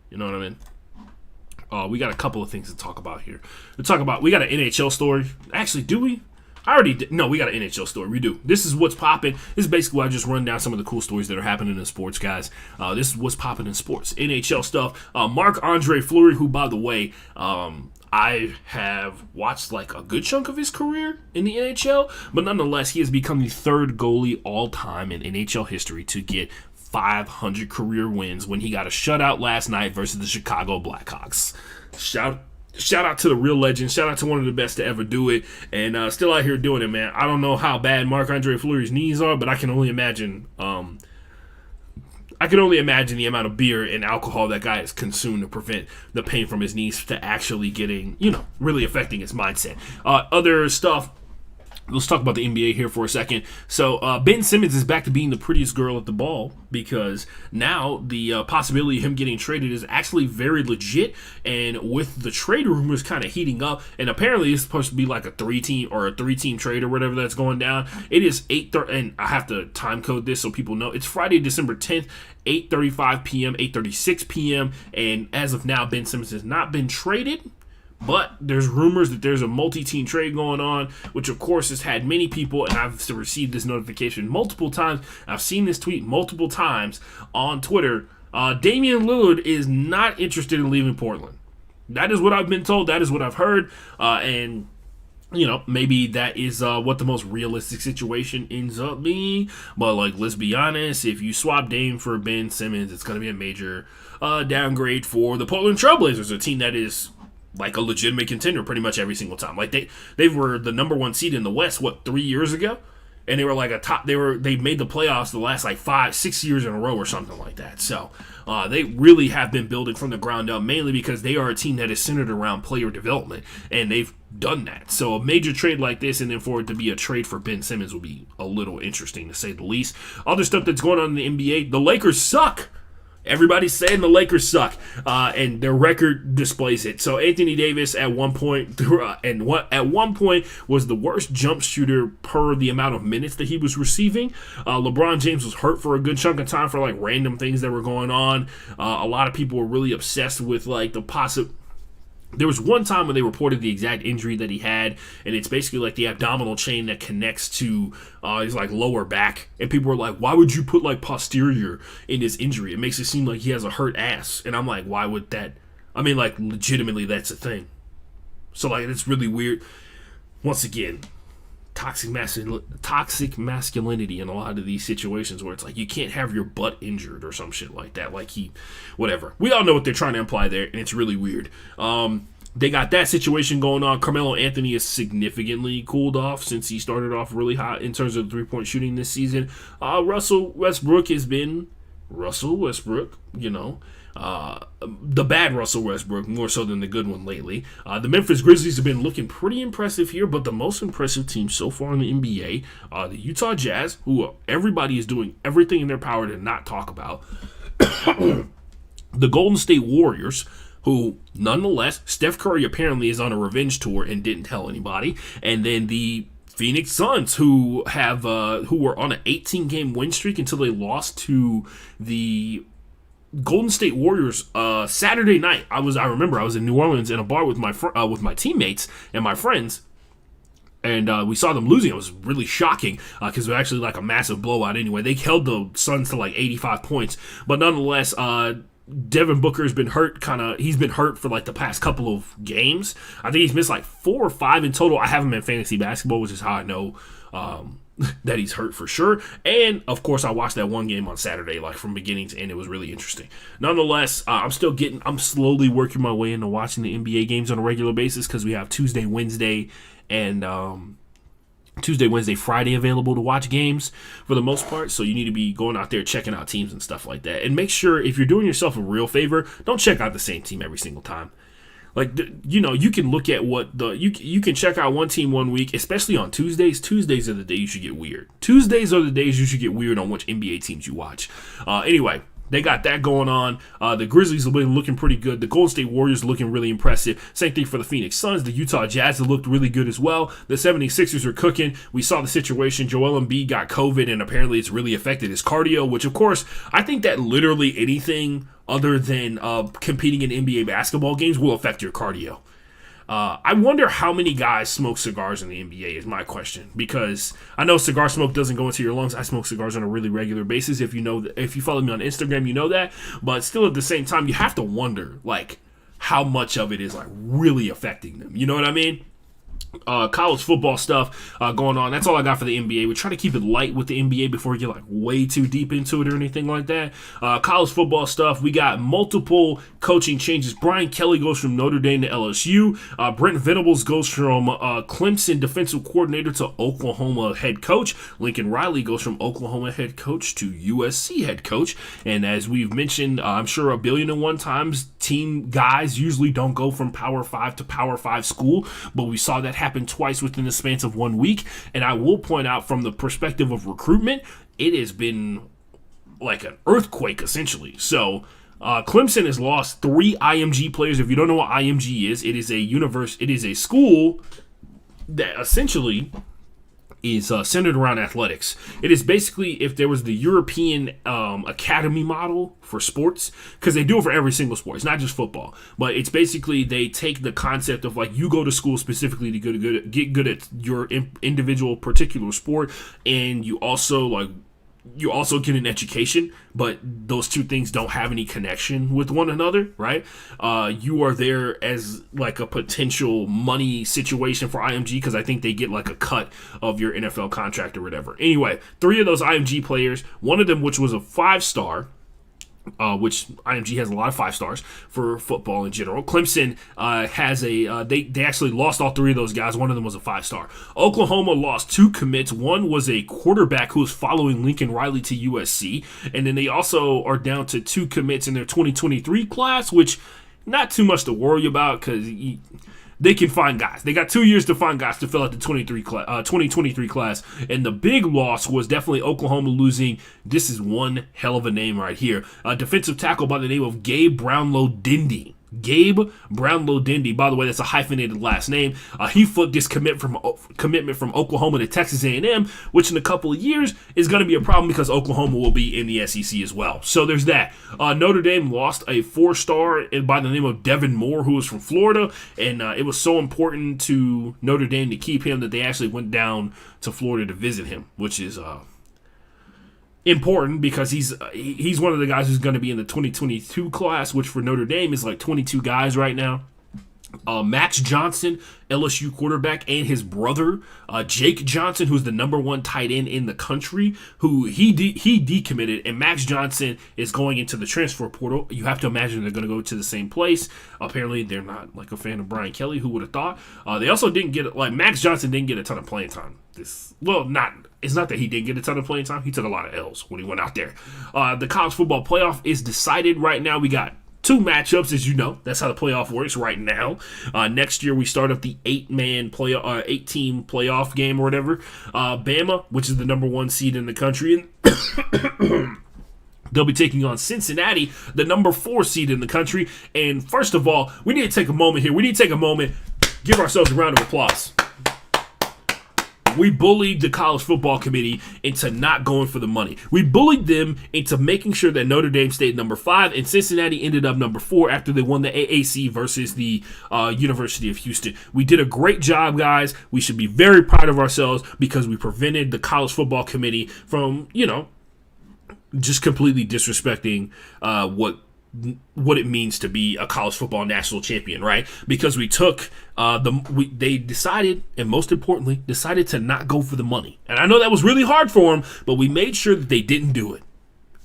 [SPEAKER 1] You know what I mean? We got a couple of things to talk about here. We got an NHL story. Actually, do we? I already did. No, we got an NHL story. We do. This is what's popping. This is basically why I just run down some of the cool stories that are happening in sports, guys. This is what's popping in sports. NHL stuff. Marc-Andre Fleury, who, by the way, I have watched like a good chunk of his career in the NHL, but nonetheless, he has become the third goalie all time in NHL history to get 500 career wins when he got a shutout last night versus the Chicago Blackhawks. Shout out to the real legend. Shout out to one of the best to ever do it. And still out here doing it, man. I don't know how bad Marc-Andre Fleury's knees are, but I can only imagine the amount of beer and alcohol that guy has consumed to prevent the pain from his knees to actually getting, really affecting his mindset. Other stuff. Let's talk about the NBA here for a second. So Ben Simmons is back to being the prettiest girl at the ball because now the possibility of him getting traded is actually very legit. And with the trade rumors kind of heating up, and apparently it's supposed to be like a three-team trade or whatever that's going down. It is 8:30, and I have to time code this so people know. It's Friday, December 10th, 8:35 p.m., 8:36 p.m. And as of now, Ben Simmons has not been traded. But there's rumors that there's a multi-team trade going on, which of course has had many people, and I've received this notification multiple times. I've seen this tweet multiple times on Twitter. Damian Lillard is not interested in leaving Portland. That is what I've been told. That is what I've heard. And maybe that is what the most realistic situation ends up being. But, let's be honest. If you swap Dame for Ben Simmons, it's going to be a major downgrade for the Portland Trailblazers, a team that is like a legitimate contender pretty much every single time. Like they were the number one seed in the West, 3 years ago? And they were like they made the playoffs the last 5-6 years in a row or something like that. So they really have been building from the ground up, mainly because they are a team that is centered around player development, and they've done that. So a major trade like this, and then for it to be a trade for Ben Simmons, would be a little interesting to say the least. Other stuff that's going on in the NBA, the Lakers suck. Everybody's saying the Lakers suck, and their record displays it. So Anthony Davis at one point was the worst jump shooter per the amount of minutes that he was receiving. LeBron James was hurt for a good chunk of time for random things that were going on. A lot of people were really obsessed with There was one time when they reported the exact injury that he had, and it's basically the abdominal chain that connects to his lower back. And people were like, why would you put posterior in his injury? It makes it seem like he has a hurt ass. And I'm like, why would that? I mean, legitimately, that's a thing. So it's really weird. Once again, toxic masculinity in a lot of these situations where it's you can't have your butt injured or some shit like that. Whatever. We all know what they're trying to imply there, and it's really weird. They got that situation going on. Carmelo Anthony has significantly cooled off since he started off really hot in terms of three-point shooting this season. Russell Westbrook has been Russell Westbrook, the bad Russell Westbrook, more so than the good one lately. The Memphis Grizzlies have been looking pretty impressive here, but the most impressive team so far in the NBA, the Utah Jazz, who everybody is doing everything in their power to not talk about. The Golden State Warriors, who, nonetheless, Steph Curry apparently is on a revenge tour and didn't tell anybody. And then the Phoenix Suns, who were on an 18-game win streak until they lost to the Golden State Warriors Saturday night. I remember I was in New Orleans in a bar with my teammates and my friends, and we saw them losing. It was really shocking because it was actually a massive blowout anyway. They held the Suns to 85 points, but nonetheless, Devin Booker has been hurt. He's been hurt for the past couple of games. I think he's missed 4 or 5 in total. I have him in fantasy basketball, which is how I know that he's hurt for sure. And of course, I watched that one game on Saturday, from beginning to end. It was really interesting. Nonetheless, I'm slowly working my way into watching the NBA games on a regular basis because we have Tuesday, Wednesday, and Tuesday, Wednesday, Friday available to watch games for the most part. So you need to be going out there checking out teams and stuff like that. And make sure, if you're doing yourself a real favor, don't check out the same team every single time. Like, you can look at you can check out one team one week, especially on Tuesdays. Tuesdays are the day you should get weird. Tuesdays are the days you should get weird on which NBA teams you watch. Anyway, they got that going on. The Grizzlies have been looking pretty good. The Golden State Warriors looking really impressive. Same thing for the Phoenix Suns. The Utah Jazz have looked really good as well. The 76ers are cooking. We saw the situation. Joel Embiid got COVID, and apparently it's really affected his cardio, which, of course, I think that literally anything other than competing in NBA basketball games will affect your cardio. I wonder how many guys smoke cigars in the NBA is my question, because I know cigar smoke doesn't go into your lungs. I smoke cigars on a really regular basis. If you follow me on Instagram, you know that. But still, at the same time, you have to wonder like how much of it is like really affecting them. You know what I mean? College football stuff going on. That's all I got for the NBA. We try to keep it light with the NBA before we get like way too deep into it or anything like that. College football stuff. We got multiple coaching changes. Brian Kelly goes from Notre Dame to LSU. Brent Venables goes from Clemson defensive coordinator to Oklahoma head coach. Lincoln Riley goes from Oklahoma head coach to USC head coach. And as we've mentioned, I'm sure 1,000,000,001 times, team guys usually don't go from Power 5 to Power 5 school, but we saw that happen twice within the span of 1 week. And I will point out, from the perspective of recruitment, it has been like an earthquake essentially. So Clemson has lost 3 IMG players. If you don't know what IMG is, it is a school that essentially is centered around athletics. It is basically if there was the European academy model for sports, because they do it for every single sport. It's not just football, but it's basically they take the concept of like you go to school specifically to get good at your individual particular sport, and you also get an education, but those two things don't have any connection with one another, right? You are there as like a potential money situation for IMG, because I think they get like a cut of your NFL contract or whatever. Anyway, 3 of those IMG players, one of them which was a 5-star, which IMG has a lot of 5 stars for football in general. Clemson has they actually lost all 3 of those guys. One of them was a 5-star. Oklahoma lost 2 commits. One was a quarterback who was following Lincoln Riley to USC, and then they also are down to 2 commits in their 2023 class, which not too much to worry about because they can find guys. They got 2 years to find guys to fill out the 2023 class. And the big loss was definitely Oklahoma losing, this is one hell of a name right here, a defensive tackle by the name of Gabe Brownlow-Dindy. Gabe Brownlow-Dindy. By the way, that's a hyphenated last name. He flipped his commitment from Oklahoma to Texas A&M, which in a couple of years is going to be a problem because Oklahoma will be in the SEC as well. So there's that. Notre Dame lost a 4-star by the name of Devin Moore, who was from Florida, and it was so important to Notre Dame to keep him that they actually went down to Florida to visit him, which is important because he's one of the guys who's going to be in the 2022 class, which for Notre Dame is like 22 guys right now. Max Johnson, LSU quarterback, and his brother, Jake Johnson, who's the number 1 tight end in the country, who he decommitted, and Max Johnson is going into the transfer portal. You have to imagine they're going to go to the same place. Apparently, they're not like a fan of Brian Kelly. Who would have thought? They also didn't get, like, Max Johnson didn't get a ton of playing time. It's not that he didn't get a ton of playing time. He took a lot of L's when he went out there. The college football playoff is decided right now. We got 2 matchups, as you know. That's how the playoff works right now. Next year, we start up the 8-team playoff game or whatever. Bama, which is the number 1 seed in the country, and they'll be taking on Cincinnati, the number 4 seed in the country. And first of all, we need to take a moment here. We need to take a moment, give ourselves a round of applause. We bullied the college football committee into not going for the money. We bullied them into making sure that Notre Dame stayed number 5 and Cincinnati ended up number 4 after they won the AAC versus the University of Houston. We did a great job, guys. We should be very proud of ourselves because we prevented the college football committee from, just completely disrespecting what it means to be a college football national champion, right? Because we took they decided, and most importantly, decided to not go for the money. And I know that was really hard for them, but we made sure that they didn't do it.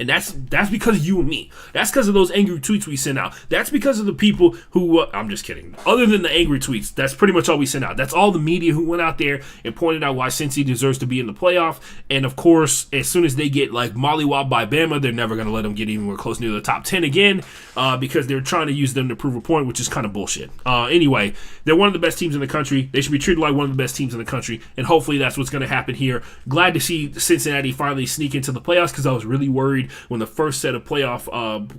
[SPEAKER 1] And that's because of you and me. That's because of those angry tweets we send out. That's because of the people who, I'm just kidding. Other than the angry tweets, that's pretty much all we send out. That's all the media who went out there and pointed out why Cincy deserves to be in the playoff. And of course, as soon as they get like mollywopped by Bama, they're never going to let them get anywhere close near the top 10 again because they're trying to use them to prove a point, which is kind of bullshit. Anyway, they're one of the best teams in the country. They should be treated like one of the best teams in the country. And hopefully that's what's going to happen here. Glad to see Cincinnati finally sneak into the playoffs because I was really worried when the first set of playoff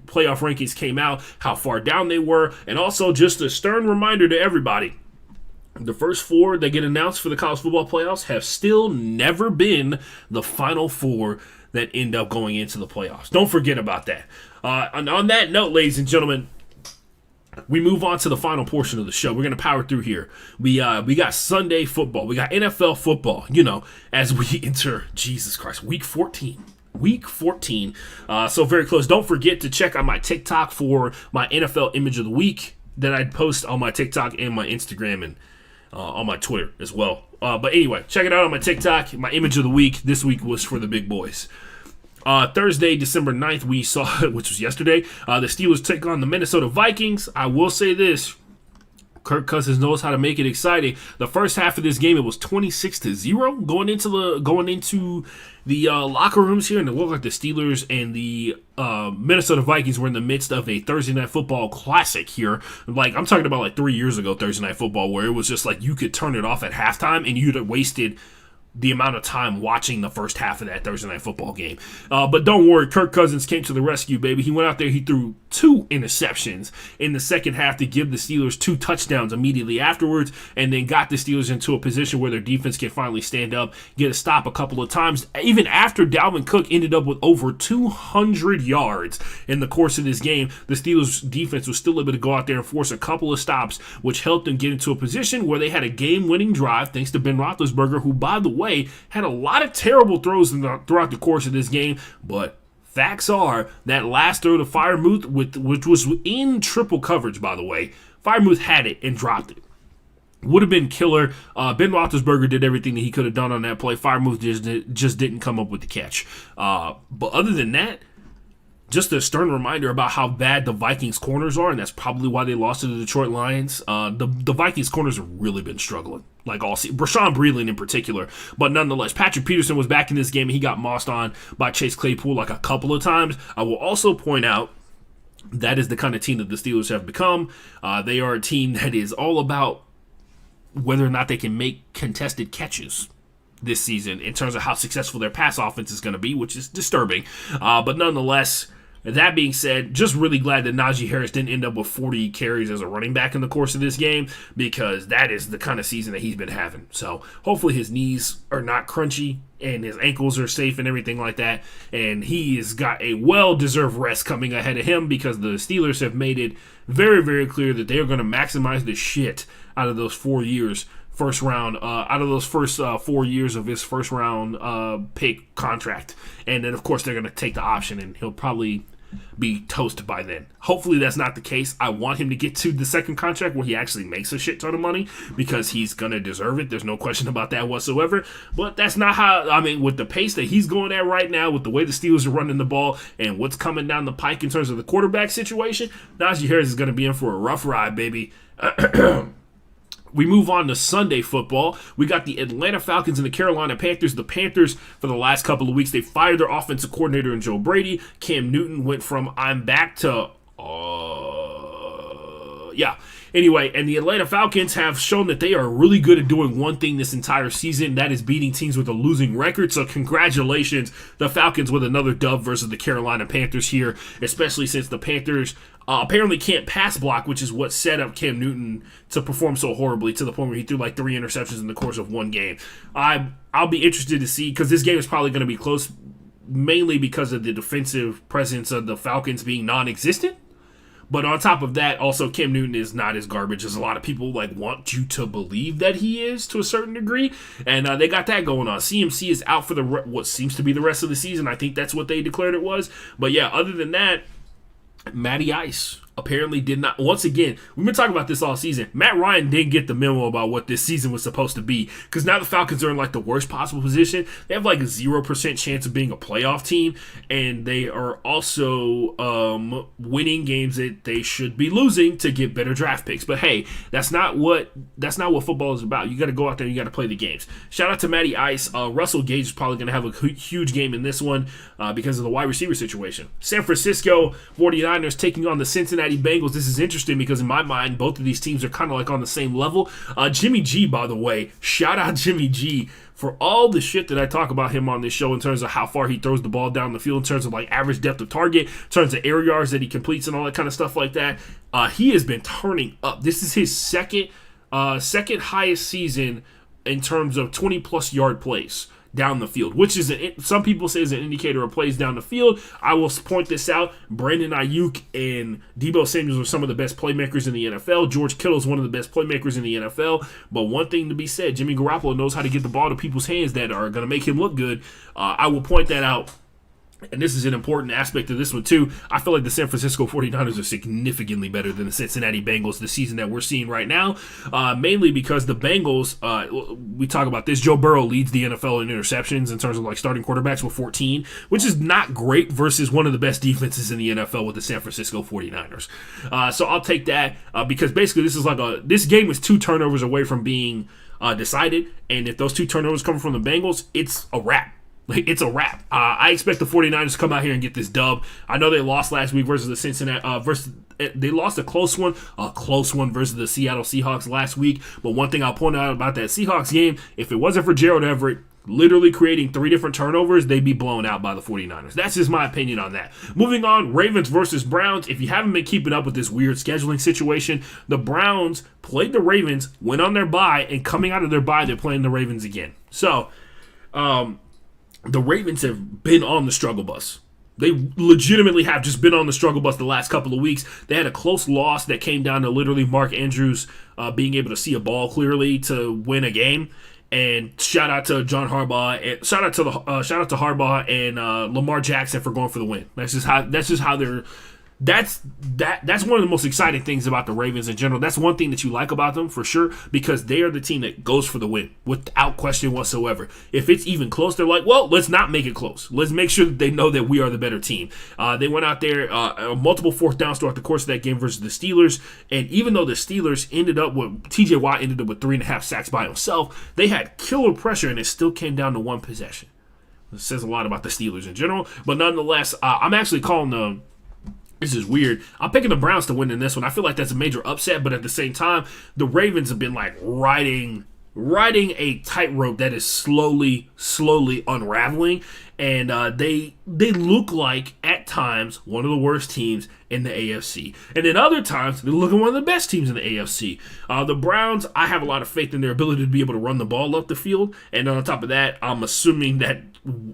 [SPEAKER 1] rankings came out, how far down they were, and also just a stern reminder to everybody. The first four that get announced for the college football playoffs have still never been the final four that end up going into the playoffs. Don't forget about that. And on that note, ladies and gentlemen, we move on to the final portion of the show. We're going to power through here. We got Sunday football. We got NFL football, as we enter, Jesus Christ, week 14. Week 14. So very close. Don't forget to check out my TikTok for my NFL image of the week that I post on my TikTok and my Instagram and on my Twitter as well. But anyway, check it out on my TikTok. My image of the week this week was for the big boys. Thursday, December 9th, we saw, which was yesterday, the Steelers take on the Minnesota Vikings. I will say this. Kirk Cousins knows how to make it exciting. The first half of this game, it was 26-0 going into the locker rooms here, and it looked like the Steelers and the Minnesota Vikings were in the midst of a Thursday Night Football classic here. Like, I'm talking about like 3 years ago, Thursday Night Football, where it was just like you could turn it off at halftime and you'd have wasted the amount of time watching the first half of that Thursday Night Football game. But don't worry, Kirk Cousins came to the rescue, baby. He went out there, he threw 2 interceptions in the second half to give the Steelers 2 touchdowns immediately afterwards, and then got the Steelers into a position where their defense can finally stand up, get a stop a couple of times, even after Dalvin Cook ended up with over 200 yards in the course of this game. The Steelers defense was still able to go out there and force a couple of stops, which helped them get into a position where they had a game-winning drive, thanks to Ben Roethlisberger, who, by the way, had a lot of terrible throws throughout the course of this game, but facts are that last throw to Freiermuth, which was in triple coverage, by the way, Freiermuth had it and dropped it. Would have been killer. Ben Roethlisberger did everything that he could have done on that play. Freiermuth just didn't come up with the catch. But other than that, just a stern reminder about how bad the Vikings corners are, and that's probably why they lost to the Detroit Lions. The Vikings corners have really been struggling, like all season. Rashawn Breeland in particular. But nonetheless, Patrick Peterson was back in this game, and he got mossed on by Chase Claypool like a couple of times. I will also point out that is the kind of team that the Steelers have become. They are a team that is all about whether or not they can make contested catches this season in terms of how successful their pass offense is going to be, which is disturbing. But nonetheless, that being said, just really glad that Najee Harris didn't end up with 40 carries as a running back in the course of this game, because that is the kind of season that he's been having. So hopefully his knees are not crunchy and his ankles are safe and everything like that. And he has got a well-deserved rest coming ahead of him, because the Steelers have made it very, very clear that they are going to maximize the shit out of those 4 years. First round, out of those first 4 years of his first round pick contract. And then, of course, they're going to take the option, and he'll probably be toast by then. Hopefully that's not the case. I want him to get to the second contract where he actually makes a shit ton of money, because he's going to deserve it. There's no question about that whatsoever. But that's not how, with the pace that he's going at right now, with the way the Steelers are running the ball and what's coming down the pike in terms of the quarterback situation, Najee Harris is going to be in for a rough ride, baby. We move on to Sunday football. We got the Atlanta Falcons and the Carolina Panthers. The Panthers, for the last couple of weeks, they fired their offensive coordinator in Joe Brady. Cam Newton went from I'm back to Anyway, and the Atlanta Falcons have shown that they are really good at doing one thing this entire season. That is beating teams with a losing record. So congratulations, the Falcons, with another dub versus the Carolina Panthers here, especially since the Panthers apparently can't pass block, which is what set up Cam Newton to perform so horribly, to the point where he threw like 3 interceptions in the course of one game. I'll be interested to see, because this game is probably going to be close, mainly because of the defensive presence of the Falcons being non-existent. But on top of that, also, Cam Newton is not as garbage as a lot of people want you to believe that he is, to a certain degree. And they got that going on. CMC is out for what seems to be the rest of the season. I think that's what they declared it was. But yeah, other than that, Matty Ice apparently did not. Once again, we've been talking about this all season. Matt Ryan didn't get the memo about what this season was supposed to be, because now the Falcons are in like the worst possible position. They have like a 0% chance of being a playoff team, and they are also winning games that they should be losing to get better draft picks. But hey, that's not what football is about. You got to go out there and you got to play the games. Shout out to Matty Ice. Russell Gage is probably going to have a huge game in this one because of the wide receiver situation. San Francisco 49ers taking on the Cincinnati Bengals. This is interesting because in my mind, both of these teams are kind of like on the same level. Jimmy G, by the way, shout out Jimmy G for all the shit that I talk about him on this show in terms of how far he throws the ball down the field, in terms of like average depth of target, in terms of air yards that he completes and all that kind of stuff like that. He has been turning up. This is his second highest season in terms of 20-plus yard plays down the field, which is some people say is an indicator of plays down the field. I will point this out. Brandon Ayuk and Deebo Samuels are some of the best playmakers in the NFL. George Kittle is one of the best playmakers in the NFL. But one thing to be said, Jimmy Garoppolo knows how to get the ball to people's hands that are going to make him look good. I will point that out. And this is an important aspect of this one, too. I feel like the San Francisco 49ers are significantly better than the Cincinnati Bengals this season that we're seeing right now, mainly because the Bengals, we talk about this, Joe Burrow leads the NFL in interceptions in terms of like starting quarterbacks with 14, which is not great versus one of the best defenses in the NFL with the San Francisco 49ers. So I'll take that because basically this game is 2 turnovers away from being decided, and if those 2 turnovers come from the Bengals, it's a wrap. It's a wrap. I expect the 49ers to come out here and get this dub. I know they lost last week versus the Cincinnati. They lost a close one versus the Seattle Seahawks last week. But one thing I'll point out about that Seahawks game, if it wasn't for Gerald Everett literally creating 3 different turnovers, they'd be blown out by the 49ers. That's just my opinion on that. Moving on, Ravens versus Browns. If you haven't been keeping up with this weird scheduling situation, the Browns played the Ravens, went on their bye, and coming out of their bye, they're playing the Ravens again. So, the Ravens have been on the struggle bus. They legitimately have just been on the struggle bus the last couple of weeks. They had a close loss that came down to literally Mark Andrews being able to see a ball clearly to win a game. And shout out to John Harbaugh and shout out to Harbaugh and Lamar Jackson for going for the win. That's just how they're. That's one of the most exciting things about the Ravens in general. That's one thing that you like about them for sure, because they are the team that goes for the win without question whatsoever. If it's even close, they're like, well, let's not make it close. Let's make sure that they know that we are the better team. They went out there multiple 4th downs throughout the course of that game versus the Steelers, and even though the Steelers TJ Watt ended up with 3.5 sacks by himself, they had killer pressure and it still came down to 1 possession. It says a lot about the Steelers in general, but nonetheless, I'm actually calling them. This is weird. I'm picking the Browns to win in this one. I feel like that's a major upset, but at the same time, the Ravens have been like riding a tightrope that is slowly unraveling, and they look like at times one of the worst teams in the AFC, and then other times they look like one of the best teams in the AFC. The Browns, I have a lot of faith in their ability to be able to run the ball up the field, and on top of that, I'm assuming that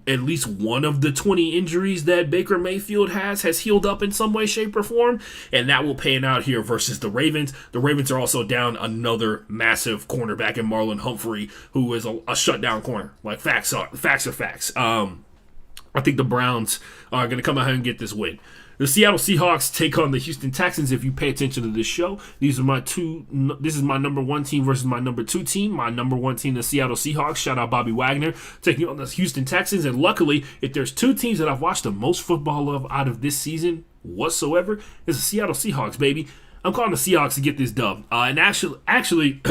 [SPEAKER 1] at least one of the 20 injuries that Baker Mayfield has healed up in some way, shape, or form, and that will pan out here versus the Ravens. The Ravens are also down another massive cornerback in Marlon Humphrey, who is a shutdown corner. Like, facts are facts. I think the Browns are going to come out here and get this win. The Seattle Seahawks take on the Houston Texans. If you pay attention to this show, this is my number 1 team versus my number 2 team. My number 1 team, the Seattle Seahawks. Shout out Bobby Wagner, taking on the Houston Texans. And luckily, if there's 2 teams that I've watched the most football of out of this season whatsoever, it's the Seattle Seahawks, baby. I'm calling the Seahawks to get this dub. And actually,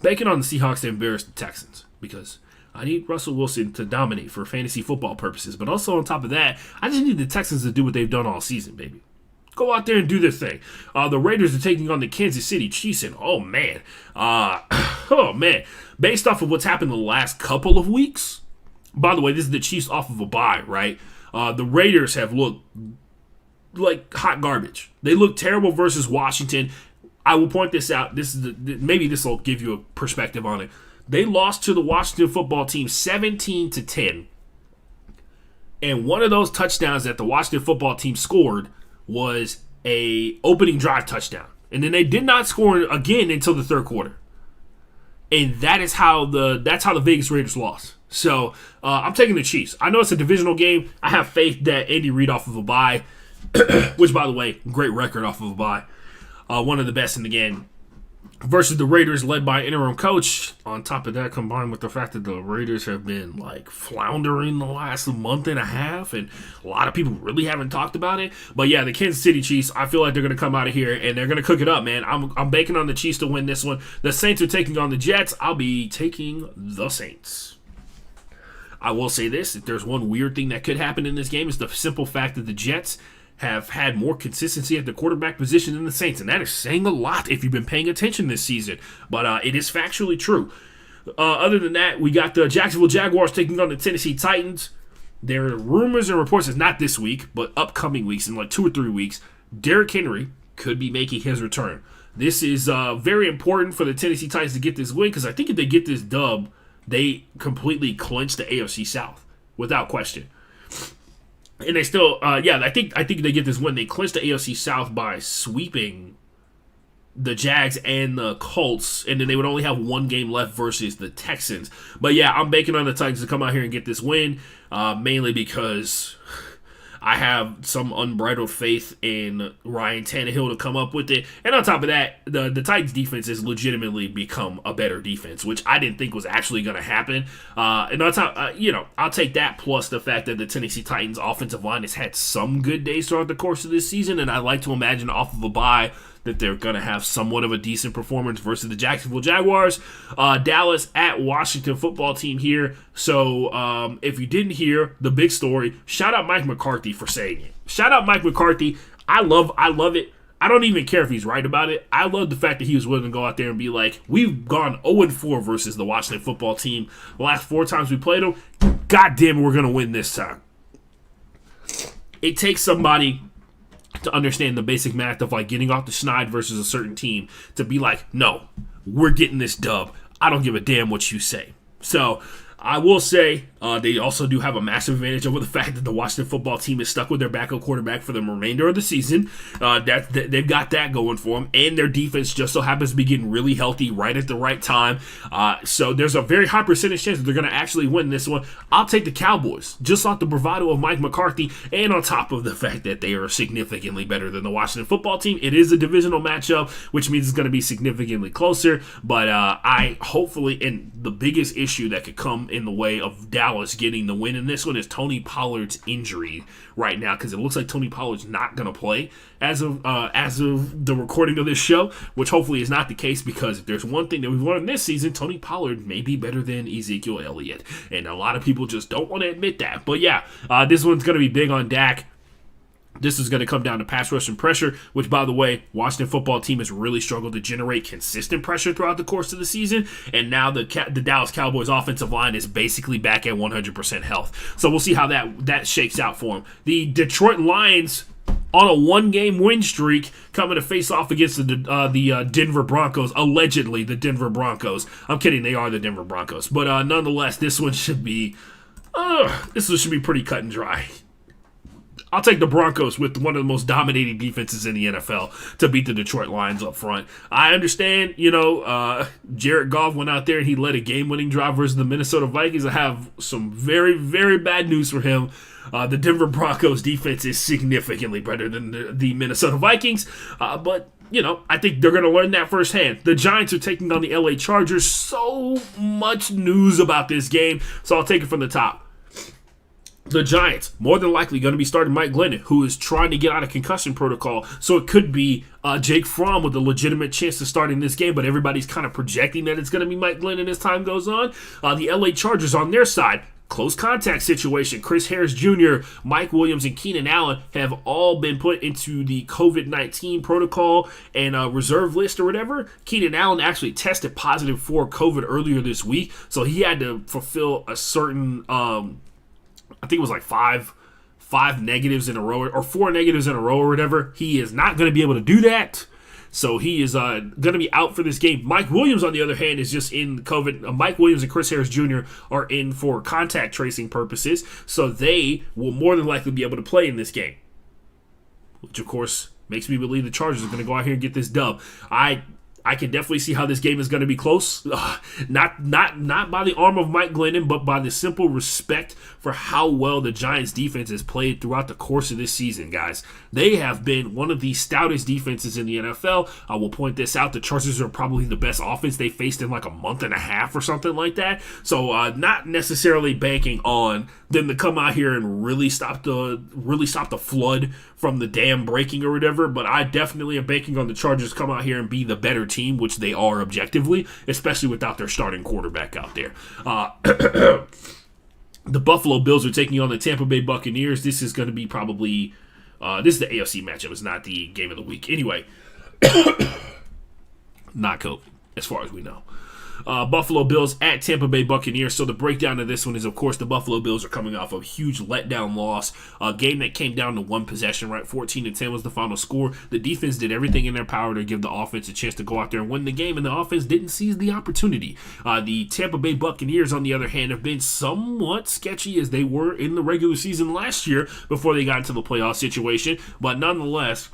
[SPEAKER 1] banking on the Seahawks to embarrass the Texans, because I need Russell Wilson to dominate for fantasy football purposes. But also on top of that, I just need the Texans to do what they've done all season, baby. Go out there and do their thing. The Raiders are taking on the Kansas City Chiefs, and oh man. Based off of what's happened the last couple of weeks, by the way, this is the Chiefs off of a bye, right? The Raiders have looked like hot garbage. They look terrible versus Washington. I will point this out. Maybe this will give you a perspective on it. They lost to the Washington football team 17-10. And one of those touchdowns that the Washington football team scored was a opening drive touchdown. And then they did not score again until the 3rd quarter. And that's how the Vegas Raiders lost. So I'm taking the Chiefs. I know it's a divisional game. I have faith that Andy Reid off of a bye which, by the way, great record off of a bye. One of the best in the game. Versus the Raiders, led by interim coach. On top of that, combined with the fact that the Raiders have been floundering the last month and a half, and a lot of people really haven't talked about it. But yeah, the Kansas City Chiefs, I feel like they're going to come out of here and they're going to cook it up, man. I'm banking on the Chiefs to win this one. The Saints are taking on the Jets. I'll be taking the Saints. I will say this: if there's one weird thing that could happen in this game, is the simple fact that the Jets have had more consistency at the quarterback position than the Saints, and that is saying a lot if you've been paying attention this season. But it is factually true. Other than that, we got the Jacksonville Jaguars taking on the Tennessee Titans. There are rumors and reports, it's not this week, but upcoming weeks, in 2 or 3 weeks, Derrick Henry could be making his return. This is very important for the Tennessee Titans to get this win, because I think if they get this dub, they completely clinch the AFC South, without question. And they still, I think they get this win. They clinch the AFC South by sweeping the Jags and the Colts, and then they would only have one game left versus the Texans. But yeah, I'm banking on the Titans to come out here and get this win, mainly because I have some unbridled faith in Ryan Tannehill to come up with it. And on top of that, the Titans defense has legitimately become a better defense, which I didn't think was actually going to happen. And on top, I'll take that plus the fact that the Tennessee Titans offensive line has had some good days throughout the course of this season. And I'd like to imagine off of a bye that they're going to have somewhat of a decent performance versus the Jacksonville Jaguars. Dallas at Washington football team here. So if you didn't hear the big story, shout out Mike McCarthy for saying it. Shout out Mike McCarthy. I love it. I don't even care if he's right about it. I love the fact that he was willing to go out there and be like, we've gone 0-4 versus the Washington football team. The last 4 times we played them, God damn it, we're going to win this time. It takes somebody to understand the basic math of getting off the schneid versus a certain team to be like, no, we're getting this dub. I don't give a damn what you say. So I will say they also do have a massive advantage over the fact that the Washington football team is stuck with their backup quarterback for the remainder of the season. They've got that going for them, and their defense just so happens to be getting really healthy right at the right time. So there's a very high percentage chance that they're going to actually win this one. I'll take the Cowboys, just off the bravado of Mike McCarthy, and on top of the fact that they are significantly better than the Washington football team. It is a divisional matchup, which means it's going to be significantly closer, but I hopefully, and the biggest issue that could come in the way of Dallas getting the win in this one is Tony Pollard's injury right now, because it looks like Tony Pollard's not going to play as of the recording of this show, which hopefully is not the case, because if there's one thing that we've learned this season, Tony Pollard may be better than Ezekiel Elliott, and a lot of people just don't want to admit that. But yeah, this one's going to be big on Dak. This is going to come down to pass rush and pressure, which, by the way, Washington football team has really struggled to generate consistent pressure throughout the course of the season, and now the Dallas Cowboys offensive line is basically back at 100% health. So we'll see how that shakes out for them. The Detroit Lions on a 1-game win streak, coming to face off against the Denver Broncos, allegedly the Denver Broncos. I'm kidding, they are the Denver Broncos. But nonetheless, this one should be pretty cut and dry. I'll take the Broncos with one of the most dominating defenses in the NFL to beat the Detroit Lions up front. I understand, Jared Goff went out there and he led a game-winning drive versus the Minnesota Vikings. I have some very, very bad news for him. The Denver Broncos defense is significantly better than the Minnesota Vikings, but I think they're going to learn that firsthand. The Giants are taking on the LA Chargers. So much news about this game, so I'll take it from the top. The Giants, more than likely going to be starting Mike Glennon, who is trying to get out of concussion protocol. So it could be Jake Fromm with a legitimate chance to start in this game, but everybody's kind of projecting that it's going to be Mike Glennon as time goes on. The LA Chargers on their side, close contact situation. Chris Harris Jr., Mike Williams, and Keenan Allen have all been put into the COVID-19 protocol and reserve list or whatever. Keenan Allen actually tested positive for COVID earlier this week, so he had to fulfill a certain I think it was like five negatives in a row, or 4 negatives in a row or whatever. He is not going to be able to do that. So he is going to be out for this game. Mike Williams, on the other hand, is just in COVID. Mike Williams and Chris Harris Jr. are in for contact tracing purposes. So they will more than likely be able to play in this game. Which, of course, makes me believe the Chargers are going to go out here and get this dub. I I can definitely see how this game is going to be close. Not by the arm of Mike Glennon, but by the simple respect for how well the Giants defense has played throughout the course of this season, guys. They have been one of the stoutest defenses in the NFL. I will point this out. The Chargers are probably the best offense they faced in like a month and a half or something like that. So not necessarily banking on them to come out here and really stop the flood from the dam breaking or whatever, but I definitely am banking on the Chargers come out here and be the better team, which they are objectively, especially without their starting quarterback out there. The Buffalo Bills are taking on the Tampa Bay Buccaneers. This is going to be probably this is the AFC matchup. It's not the game of the week. Anyway, not COVID, as far as we know. Buffalo Bills at Tampa Bay Buccaneers. So the breakdown of this one is, of course, the Buffalo Bills are coming off a huge letdown loss. A game that came down to one possession, right? 14-10 was the final score. The defense did everything in their power to give the offense a chance to go out there and win the game, and the offense didn't seize the opportunity. The Tampa Bay Buccaneers, on the other hand, have been somewhat sketchy as they were in the regular season last year before they got into the playoff situation. But nonetheless,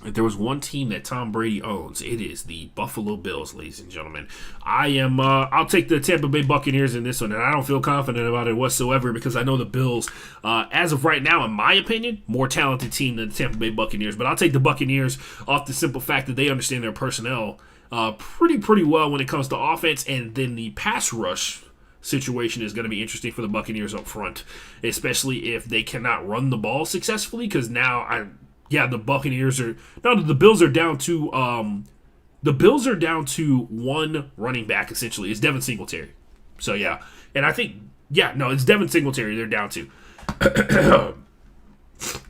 [SPEAKER 1] if there was one team that Tom Brady owns, it is the Buffalo Bills, ladies and gentlemen. I'll take the Tampa Bay Buccaneers in this one, and I don't feel confident about it whatsoever because I know the Bills, as of right now, in my opinion, more talented team than the Tampa Bay Buccaneers. But I'll take the Buccaneers off the simple fact that they understand their personnel pretty well when it comes to offense, and then the pass rush situation is going to be interesting for the Buccaneers up front, especially if they cannot run the ball successfully, because now the Buccaneers are the Bills are down to one running back essentially. It's Devin Singletary. So yeah, and I think it's Devin Singletary they're down to.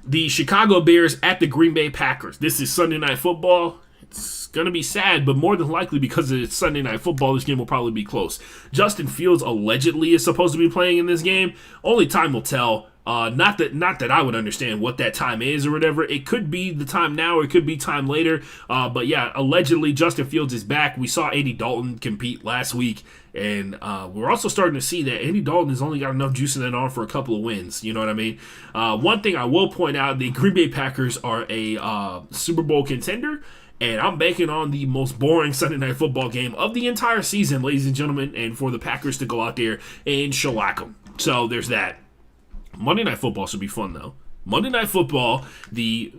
[SPEAKER 1] The Chicago Bears at the Green Bay Packers. This is Sunday Night Football. It's going to be sad, but more than likely because it's Sunday Night Football, this game will probably be close. Justin Fields allegedly is supposed to be playing in this game. Only time will tell. Not that I would understand what that time is or whatever. It could be the time now or it could be time later. But yeah, allegedly Justin Fields is back. We saw Andy Dalton compete last week. And we're also starting to see that Andy Dalton has only got enough juice in that arm for a couple of wins. You know what I mean? One thing I will point out, the Green Bay Packers are a Super Bowl contender. And I'm banking on the most boring Sunday Night Football game of the entire season, ladies and gentlemen, and for the Packers to go out there and shellac them. So there's that. Monday Night Football should be fun, though. Monday Night Football, the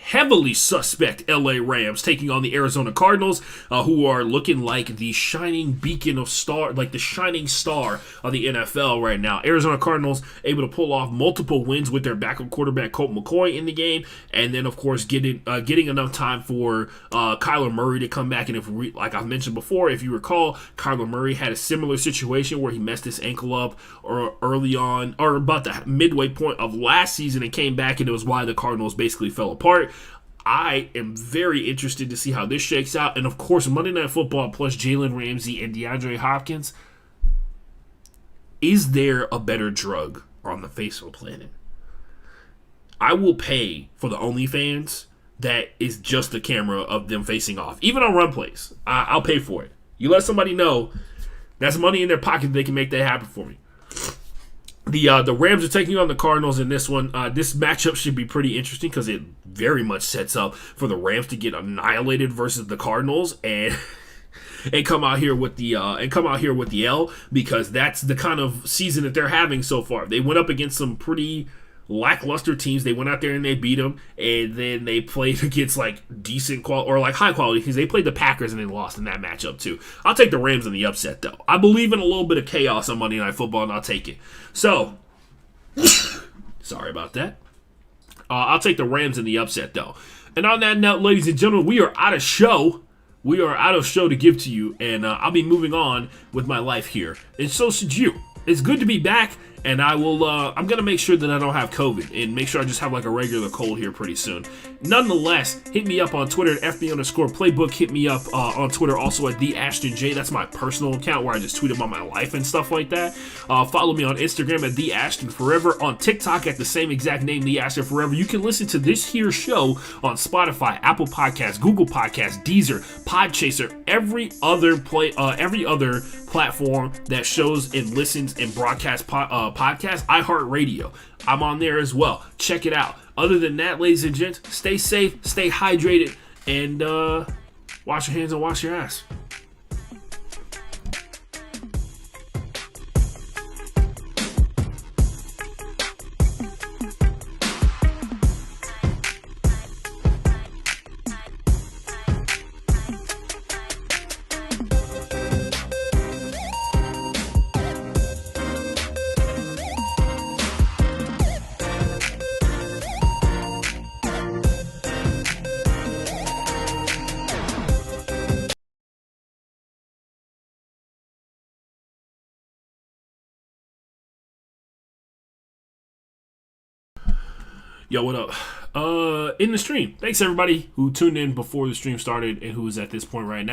[SPEAKER 1] heavily suspect LA Rams taking on the Arizona Cardinals, who are looking like the shining beacon of star, like the shining star of the NFL right now. Arizona Cardinals able to pull off multiple wins with their backup quarterback Colt McCoy in the game, and then of course getting enough time for Kyler Murray to come back. And like I've mentioned before, if you recall, Kyler Murray had a similar situation where he messed his ankle up early on, or about the midway point of last season, and came back, and it was why the Cardinals basically fell apart. I am very interested to see how this shakes out. And, of course, Monday Night Football plus Jalen Ramsey and DeAndre Hopkins. Is there a better drug on the face of the planet? I will pay for the OnlyFans that is just the camera of them facing off. Even on run plays, I'll pay for it. You let somebody know that's money in their pocket, they can make that happen for me. The Rams are taking on the Cardinals in this one. This matchup should be pretty interesting because it very much sets up for the Rams to get annihilated versus the Cardinals and come out here with the L, because that's the kind of season that they're having so far. They went up against some pretty lackluster teams. They went out there and they beat them, and then they played against like decent quality or like high quality, because they played the Packers and they lost in that matchup too. I'll take the Rams in the upset though. I believe in a little bit of chaos on Monday Night Football, and I'll take it. So, sorry about that. I'll take the Rams in the upset though. And on that note, ladies and gentlemen, we are out of show. We are out of show to give to you, and I'll be moving on with my life here, and so should you. It's good to be back. And I will, I'm going to make sure that I don't have COVID and make sure I just have like a regular cold here pretty soon. Nonetheless, hit me up on Twitter at FB_playbook. Hit me up on Twitter also at TheAshtonJ. That's my personal account where I just tweet about my life and stuff like that. Follow me on Instagram at TheAshtonForever. On TikTok at the same exact name, TheAshtonForever. You can listen to this here show on Spotify, Apple Podcasts, Google Podcasts, Deezer, Podchaser, every other platform that shows and listens and broadcasts podcasts, iHeartRadio. I'm on there as well. Check it out. Other than that, ladies and gents, stay safe, stay hydrated, and Wash your hands and wash your ass. Yo, what up? In the stream. Thanks everybody who tuned in before the stream started and who is at this point right now.